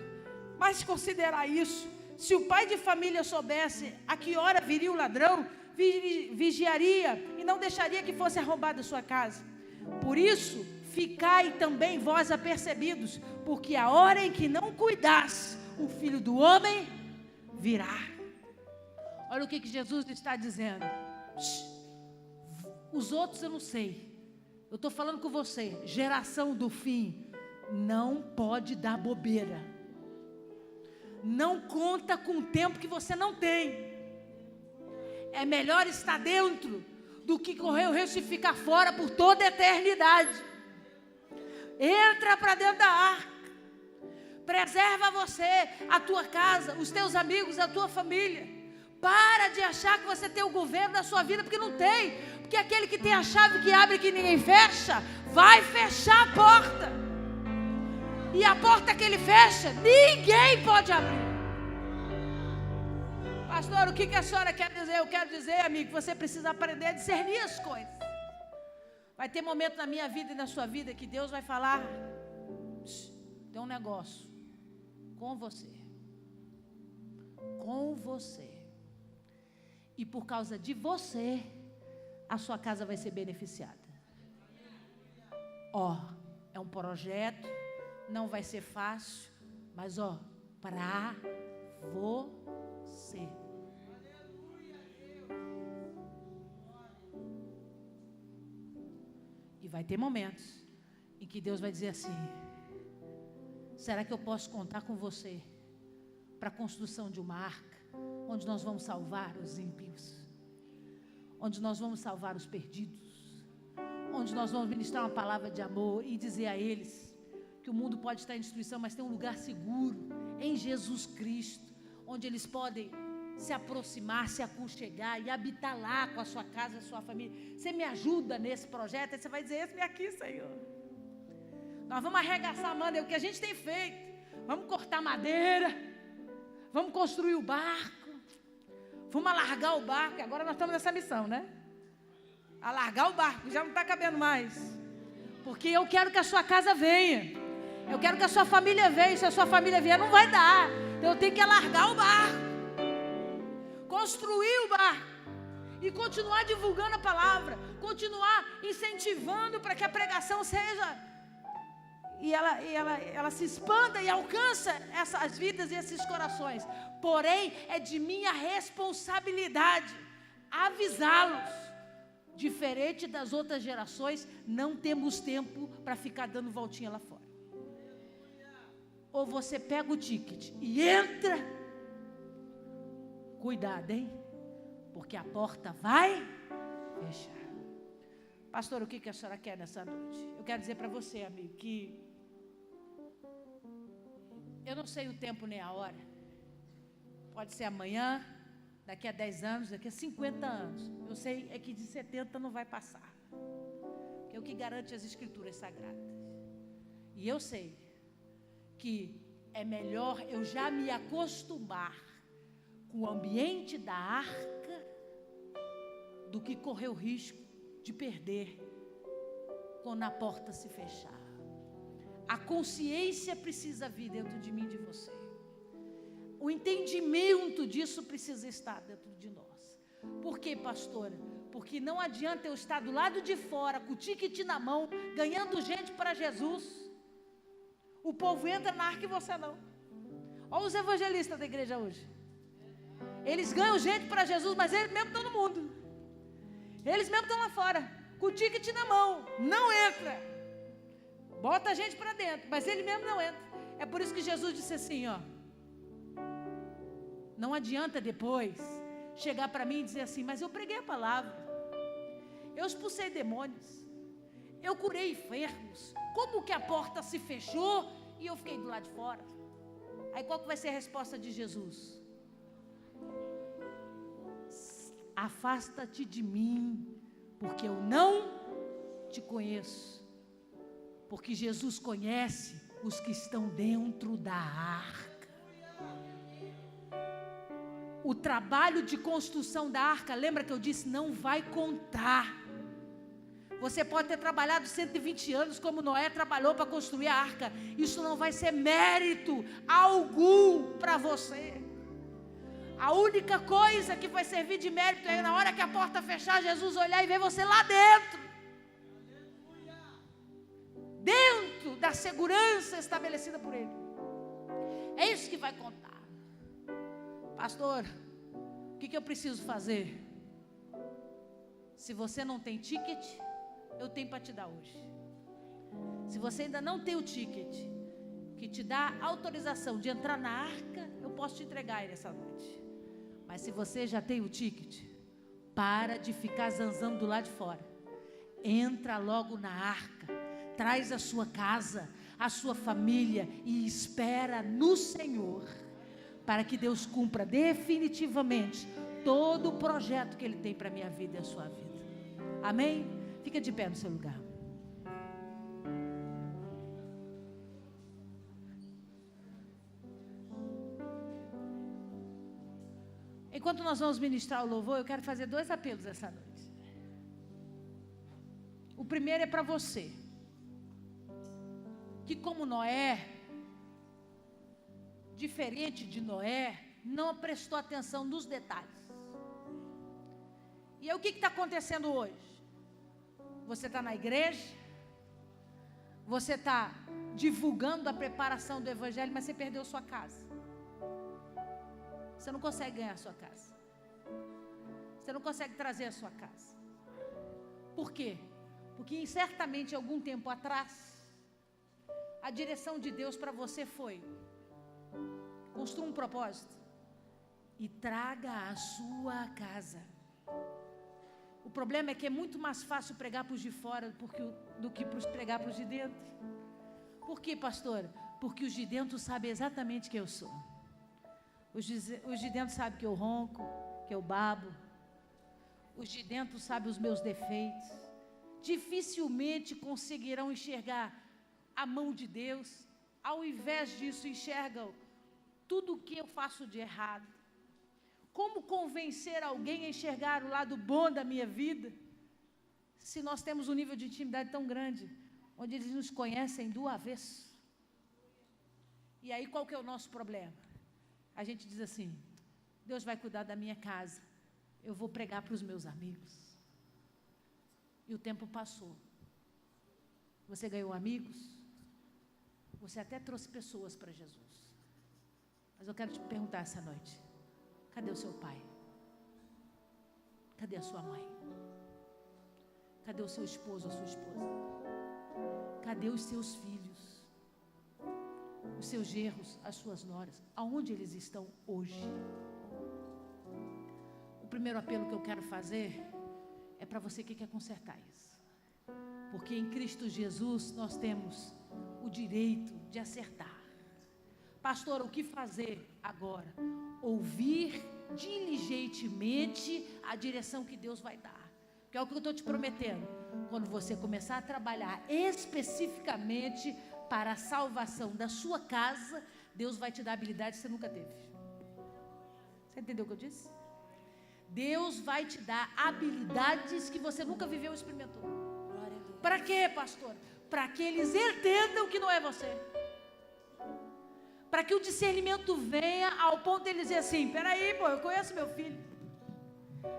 Mas considerai isso: se o pai de família soubesse a que hora viria o ladrão, vigiaria e não deixaria que fosse arrombada a sua casa. Por isso, ficai também vós apercebidos, porque a hora em que não cuidasse, o Filho do Homem virá. Olha o que Jesus está dizendo. Os outros eu não sei. Eu estou falando com você. Geração do fim não pode dar bobeira. Não conta com o tempo que você não tem. É melhor estar dentro do que correr o risco de ficar fora por toda a eternidade. Entra para dentro da arca. Preserva você, a tua casa, os teus amigos, a tua família. Para de achar que você tem o governo da sua vida, porque não tem. Porque aquele que tem a chave que abre e que ninguém fecha, vai fechar a porta. E a porta que ele fecha, ninguém pode abrir. Pastor, o que a senhora quer dizer? Eu quero dizer, amigo, que você precisa aprender a discernir as coisas. Vai ter momento na minha vida e na sua vida que Deus vai falar: tem um negócio com você. Com você. E por causa de você, a sua casa vai ser beneficiada. É um projeto, não vai ser fácil, mas para você. E vai ter momentos em que Deus vai dizer assim: será que eu posso contar com você para a construção de uma arca, onde nós vamos salvar os ímpios, onde nós vamos salvar os perdidos, onde nós vamos ministrar uma palavra de amor e dizer a eles que o mundo pode estar em destruição, mas tem um lugar seguro em Jesus Cristo, onde eles podem se aproximar, se aconchegar e habitar lá com a sua casa, a sua família. Você me ajuda nesse projeto? Aí você vai dizer: esse aqui, Senhor. Nós vamos arregaçar a mão, é o que a gente tem feito. Vamos cortar madeira, vamos construir o barco, vamos alargar o barco. Agora nós estamos nessa missão, né? Alargar o barco, já não está cabendo mais. Porque eu quero que a sua casa venha. Eu quero que a sua família venha. Se a sua família vier, não vai dar. Então eu tenho que alargar o barco, construir o barco e continuar divulgando a palavra, continuar incentivando para que a pregação seja... E ela se expanda e alcança essas vidas e esses corações. Porém, é de minha responsabilidade avisá-los. Diferente das outras gerações, não temos tempo para ficar dando voltinha lá fora. Ou você pega o ticket e entra. Cuidado, hein? Porque a porta vai fechar. Pastor, o que a senhora quer nessa noite? Eu quero dizer para você, amigo, que eu não sei o tempo nem a hora. Pode ser amanhã, daqui a 10 anos, daqui a 50 anos. Eu sei é que de 70 não vai passar. Que é o que garante as escrituras sagradas. E eu sei que é melhor eu já me acostumar com o ambiente da arca do que correr o risco de perder quando a porta se fechar. A consciência precisa vir dentro de mim e de você. O entendimento disso precisa estar dentro de nós. Por quê, pastora? Porque não adianta eu estar do lado de fora, com o ticket na mão, ganhando gente para Jesus. O povo entra na arca e você não. Olha os evangelistas da igreja hoje. Eles ganham gente para Jesus, mas eles mesmo estão no mundo. Eles mesmo estão lá fora, com o ticket na mão. Não entra. Bota a gente para dentro, mas ele mesmo não entra. É por isso que Jesus disse assim, ó. Não adianta depois chegar para mim e dizer assim, mas eu preguei a palavra. Eu expulsei demônios. Eu curei enfermos. Como que a porta se fechou e eu fiquei do lado de fora? Aí qual que vai ser a resposta de Jesus? Afasta-te de mim, porque eu não te conheço. Porque Jesus conhece os que estão dentro da arca. O trabalho de construção da arca, lembra que eu disse, não vai contar. Você pode ter trabalhado 120 anos como Noé trabalhou para construir a arca. Isso não vai ser mérito algum para você. A única coisa que vai servir de mérito é na hora que a porta fechar, Jesus olhar e ver você lá dentro. Dentro da segurança estabelecida por Ele. É isso que vai contar. Pastor, o que eu preciso fazer? Se você não tem ticket, eu tenho para te dar hoje. Se você ainda não tem o ticket que te dá autorização de entrar na arca, eu posso te entregar ele essa noite. Mas se você já tem o ticket, para de ficar zanzando do lado de fora. Entra logo na arca, traz a sua casa, a sua família e espera no Senhor, para que Deus cumpra definitivamente todo o projeto que Ele tem para a minha vida e a sua vida. Amém? Fica de pé no seu lugar. Enquanto nós vamos ministrar o louvor, eu quero fazer 2 apelos essa noite. O primeiro é para você, que como Noé, diferente de Noé, não prestou atenção nos detalhes. E aí o que está acontecendo hoje? Você está na igreja, você está divulgando a preparação do evangelho, mas você perdeu sua casa. Você não consegue ganhar a sua casa. Você não consegue trazer a sua casa. Por quê? Porque certamente algum tempo atrás, a direção de Deus para você foi: construa um propósito e traga a sua casa. O problema é que é muito mais fácil pregar para os de fora do que pregar para os de dentro. Por quê, pastora? Porque os de dentro sabem exatamente quem eu sou. Os de dentro sabem que eu ronco, que eu babo. Os de dentro sabem os meus defeitos. Dificilmente conseguirão enxergar a mão de Deus. Ao invés disso, enxergam tudo o que eu faço de errado. Como convencer alguém a enxergar o lado bom da minha vida, se nós temos um nível de intimidade tão grande, onde eles nos conhecem do avesso? E aí qual que é o nosso problema? A gente diz assim: Deus vai cuidar da minha casa, eu vou pregar para os meus amigos. E o tempo passou. Você ganhou amigos, você até trouxe pessoas para Jesus. Mas eu quero te perguntar essa noite: cadê o seu pai? Cadê a sua mãe? Cadê o seu esposo, a sua esposa? Cadê os seus filhos? Os seus genros, as suas noras? Aonde eles estão hoje? O primeiro apelo que eu quero fazer é para você que quer consertar isso. Porque em Cristo Jesus nós temos o direito de acertar. Pastor, o que fazer agora? Ouvir diligentemente a direção que Deus vai dar. Que é o que eu estou te prometendo. Quando você começar a trabalhar especificamente para a salvação da sua casa, Deus vai te dar habilidades que você nunca teve. Você entendeu o que eu disse? Deus vai te dar habilidades que você nunca viveu ou experimentou. Para quê, pastor? para que eles entendam que não é você. Para que o discernimento venha ao ponto de eles dizer assim: peraí, pô, eu conheço meu filho.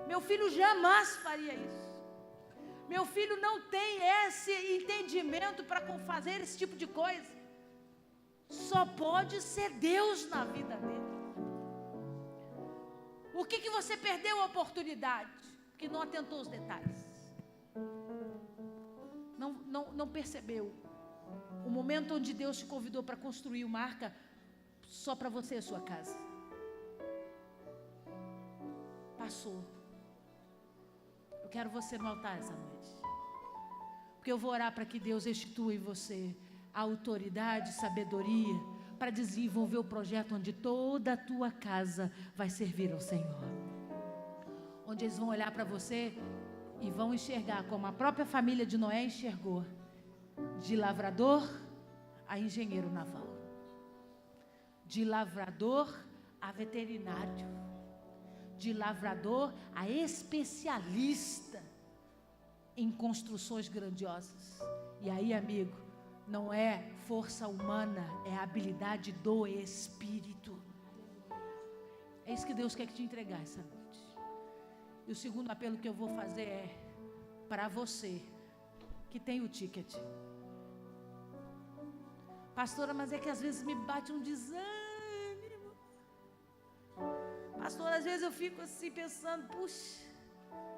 Meu filho jamais faria isso. Meu filho não tem esse entendimento para fazer esse tipo de coisa. Só pode ser Deus na vida dele. O que você perdeu a oportunidade? Porque não atentou os detalhes. Não percebeu o momento onde Deus te convidou para construir uma arca só para você e a sua casa. Passou. Eu quero você no altar essa noite, porque eu vou orar para que Deus restitua em você a autoridade, sabedoria, para desenvolver o projeto onde toda a tua casa vai servir ao Senhor. Onde eles vão olhar para você e vão enxergar como a própria família de Noé enxergou: de lavrador a engenheiro naval, de lavrador a veterinário, de lavrador a especialista em construções grandiosas. E aí, amigo, não é força humana, é a habilidade do Espírito. É isso que Deus quer te entregar essa noite. E o segundo apelo que eu vou fazer é para você que tem o ticket. Pastora, mas é que às vezes me bate um desânimo. Pastora, às vezes eu fico assim pensando: puxa,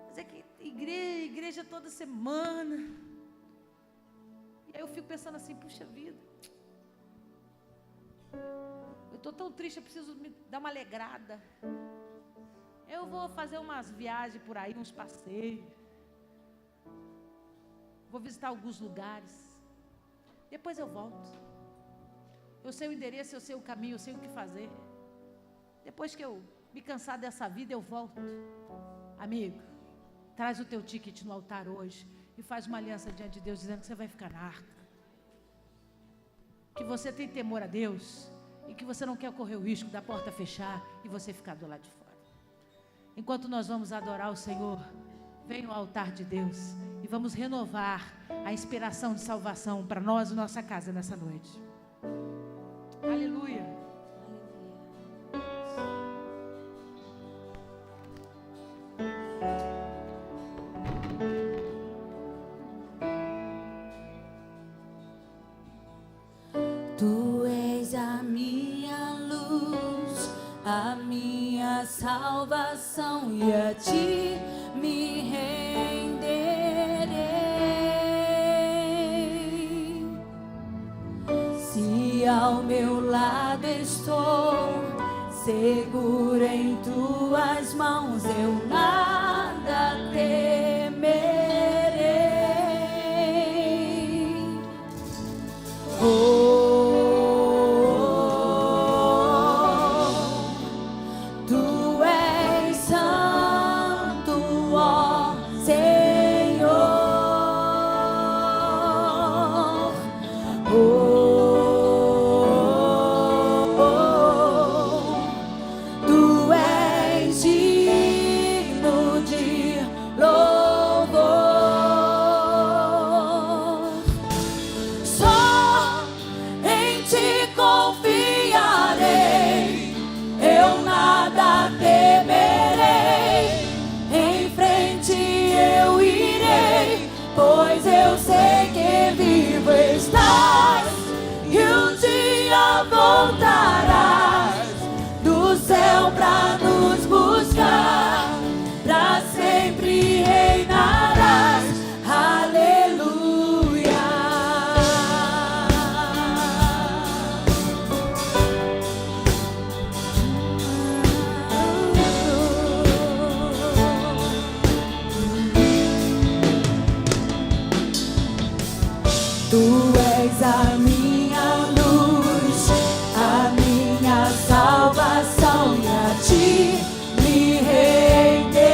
mas é que igreja toda semana. E aí eu fico pensando assim: puxa vida, eu estou tão triste, eu preciso me dar uma alegrada. Eu vou fazer umas viagens por aí, uns passeios. Vou visitar alguns lugares. Depois eu volto. Eu sei o endereço, eu sei o caminho, eu sei o que fazer. Depois que eu me cansar dessa vida, eu volto. Amigo, traz o teu ticket no altar hoje e faz uma aliança diante de Deus, dizendo que você vai ficar na arca. Que você tem temor a Deus e que você não quer correr o risco da porta fechar e você ficar do lado de fora. Enquanto nós vamos adorar o Senhor, venha ao altar de Deus e vamos renovar a inspiração de salvação para nós e nossa casa nessa noite. Aleluia. Tu és a minha luz, a minha salvação, e a ti me renderei. Se ao meu lado estou, seguro em tuas mãos, eu nada temerei. Tu és santo, ó Senhor. Tu és digno de louvor. Só em ti confiarei, eu nada temerei. Em frente eu irei, pois eu sei que vivo estás e um dia voltarás do céu pra nos buscar, pra sempre reinarás. Aleluia. Tu és a minha luz, a minha salvação, e a ti me renderei.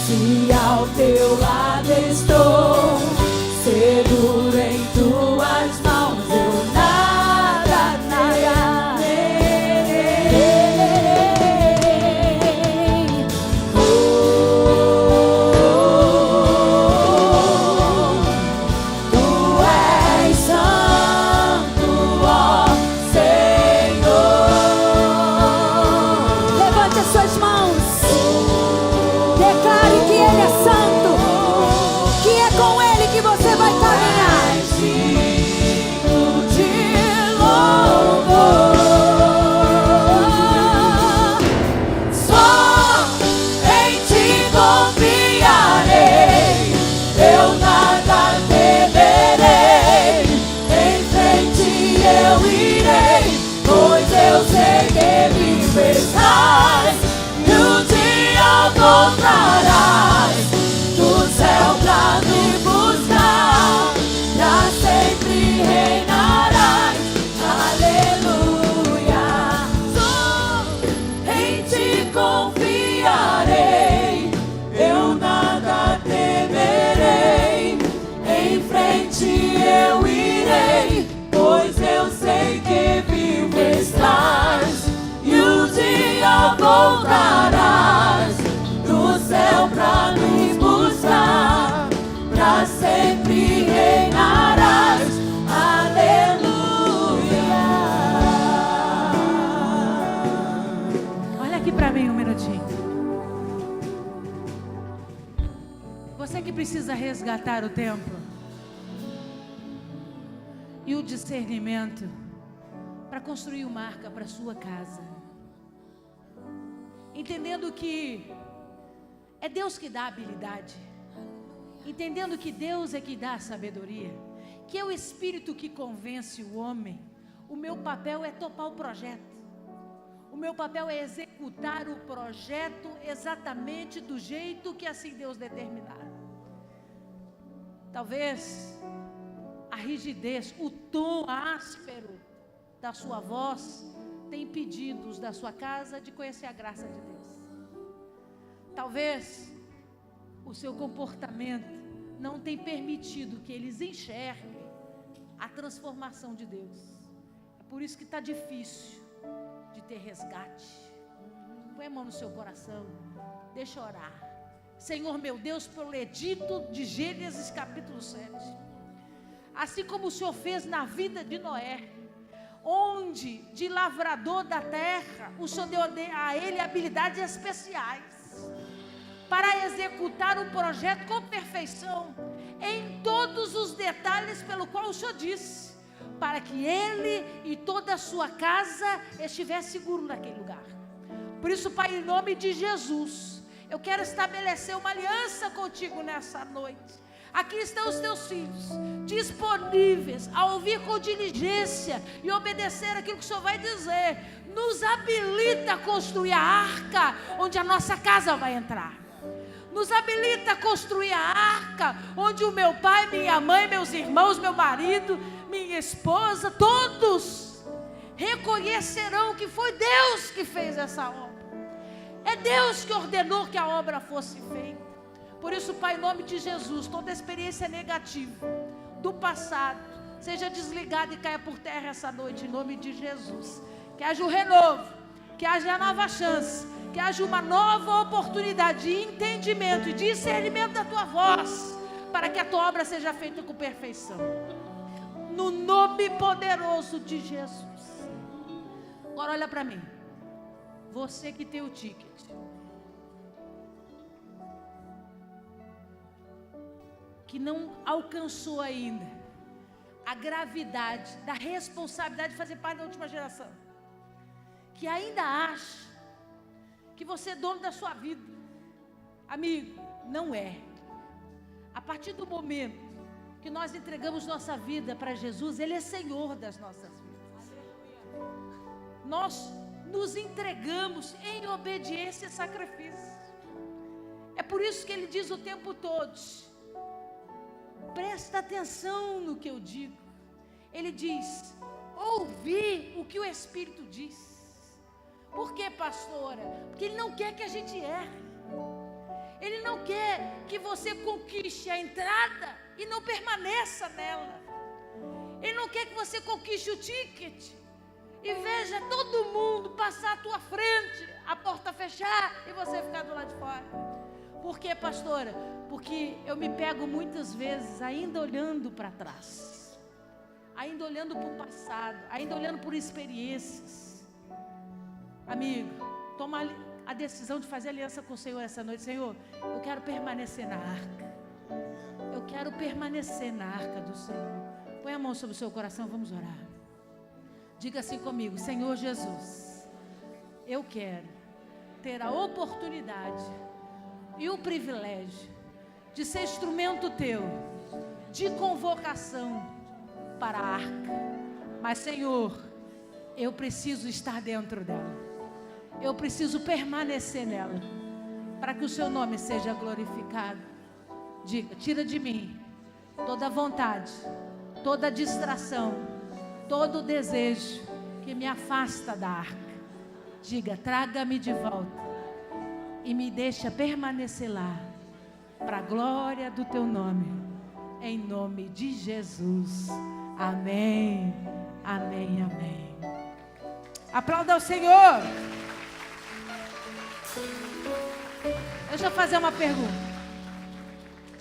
Se ao teu lado estou, seguro em tuas mãos, eu nada temerei. Declare que Ele é santo, que é com Ele que você vai caminhar. De louvor, só em Ti confiarei, eu nada temerei, em frente eu irei, pois eu sei que vivo estás, e um dia voltarás do céu pra me buscar, pra sempre reinarás, aleluia. Só em Ti confiarei, eu nada temerei, em frente eu irei, pois eu sei que vivo estás, e um dia voltarás do céu pra me buscar, pra sempre reinarás, aleluia. Olha aqui para mim um minutinho. Você que precisa resgatar o tempo e o discernimento para construir uma arca para sua casa, entendendo que é Deus que dá a habilidade, entendendo que Deus é que dá a sabedoria, que é o Espírito que convence o homem. O meu papel é topar o projeto, o meu papel é executar o projeto exatamente do jeito que assim Deus determinar. Talvez a rigidez, o tom áspero da sua voz tem impedido os da sua casa de conhecer a graça de Deus. Talvez o seu comportamento não tem permitido que eles enxerguem a transformação de Deus. É por isso que está difícil de ter resgate. Põe a mão no seu coração, deixa eu orar. Senhor meu Deus, pelo edito de Gênesis capítulo 7, assim como o Senhor fez na vida de Noé, onde de lavrador da terra o Senhor deu a ele habilidades especiais para executar um projeto com perfeição, em todos os detalhes pelo qual o Senhor disse, para que ele e toda a sua casa estivesse seguro naquele lugar. Por isso, Pai, em nome de Jesus, eu quero estabelecer uma aliança contigo nessa noite. Aqui estão os teus filhos, disponíveis a ouvir com diligência e obedecer aquilo que o Senhor vai dizer. Nos habilita a construir a arca onde a nossa casa vai entrar. Nos habilita a construir a arca onde o meu pai, minha mãe, meus irmãos, meu marido, minha esposa, todos reconhecerão que foi Deus que fez essa obra. É Deus que ordenou que a obra fosse feita. Por isso, Pai, em nome de Jesus, toda experiência negativa do passado seja desligada e caia por terra essa noite, em nome de Jesus. Que haja um renovo, que haja nova chance, que haja uma nova oportunidade de entendimento e discernimento da Tua voz, para que a Tua obra seja feita com perfeição. No nome poderoso de Jesus. Agora olha para mim. Você que tem o ticket. Que não alcançou ainda a gravidade da responsabilidade de fazer parte da última geração, que ainda acha que você é dono da sua vida. Amigo, não é. A partir do momento que nós entregamos nossa vida para Jesus, Ele é Senhor das nossas vidas. Nós nos entregamos em obediência e sacrifício. É por isso que Ele diz o tempo todo: presta atenção no que eu digo. Ele diz: ouvi o que o Espírito diz. Por quê, pastora? Porque Ele não quer que a gente erre. Ele não quer que você conquiste a entrada e não permaneça nela. Ele não quer que você conquiste o ticket e veja todo mundo passar à tua frente, a porta fechar e você ficar do lado de fora. Por quê, pastora? Porque eu me pego muitas vezes ainda olhando para trás, ainda olhando para o passado, ainda olhando por experiências. Amigo, a decisão de fazer aliança com o Senhor essa noite. Senhor, eu quero permanecer na arca. Eu quero permanecer na arca do Senhor. Põe a mão sobre o seu coração, vamos orar. Diga assim comigo: Senhor Jesus, eu quero ter a oportunidade e o privilégio de ser instrumento teu, de convocação para a arca. Mas, Senhor, eu preciso estar dentro dela. Eu preciso permanecer nela, para que o seu nome seja glorificado. Diga: tira de mim toda vontade, toda distração, todo desejo que me afasta da arca. Diga: traga-me de volta e me deixa permanecer lá, para a glória do teu nome, em nome de Jesus. Amém, amém, amém. Aplauda ao Senhor. Deixa eu fazer uma pergunta.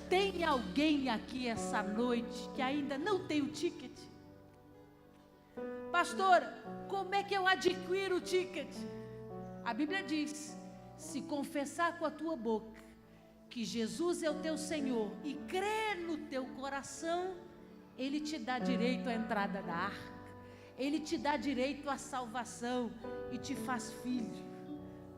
Tem alguém aqui essa noite que ainda não tem o ticket? Pastora, como é que eu adquiro o ticket? A Bíblia diz: se confessar com a tua boca que Jesus é o teu Senhor e crer no teu coração, Ele te dá direito à entrada da arca. Ele te dá direito à salvação e te faz filho.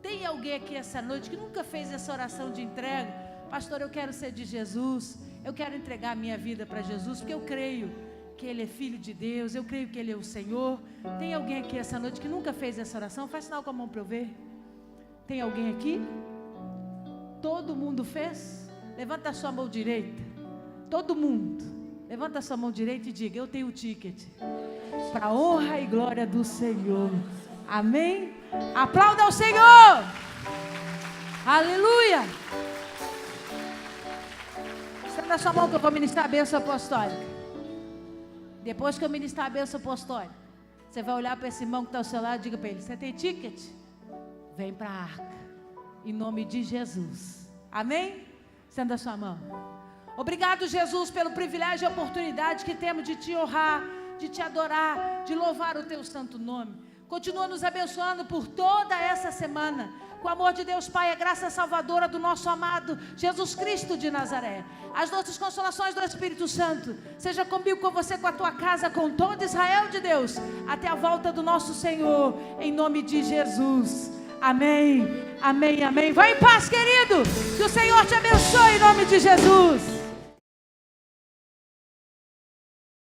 Tem alguém aqui essa noite que nunca fez essa oração de entrega? Pastor, eu quero ser de Jesus, eu quero entregar a minha vida para Jesus, porque eu creio que Ele é Filho de Deus, eu creio que Ele é o Senhor. Tem alguém aqui essa noite que nunca fez essa oração? Faz sinal com a mão para eu ver. Tem alguém aqui? Todo mundo fez? Levanta a sua mão direita. Todo mundo. Levanta a sua mão direita e diga: eu tenho o ticket para a honra e glória do Senhor. Amém? Aplauda ao Senhor. Aleluia. Estenda a sua mão que eu vou ministrar a bênção apostólica. Depois que eu ministrar a bênção apostólica, você vai olhar para esse irmão que está ao seu lado e diga para ele: você tem ticket? Vem para a arca, em nome de Jesus. Amém? Estenda a sua mão. Obrigado, Jesus, pelo privilégio e oportunidade que temos de te honrar, de te adorar, de louvar o teu santo nome. Continua nos abençoando por toda essa semana. Com o amor de Deus Pai, a graça salvadora do nosso amado Jesus Cristo de Nazaré, as nossas consolações do Espírito Santo, seja comigo, com você, com a tua casa, com todo Israel de Deus, até a volta do nosso Senhor, em nome de Jesus. Amém, amém, amém. Vai em paz, querido. Que o Senhor te abençoe em nome de Jesus.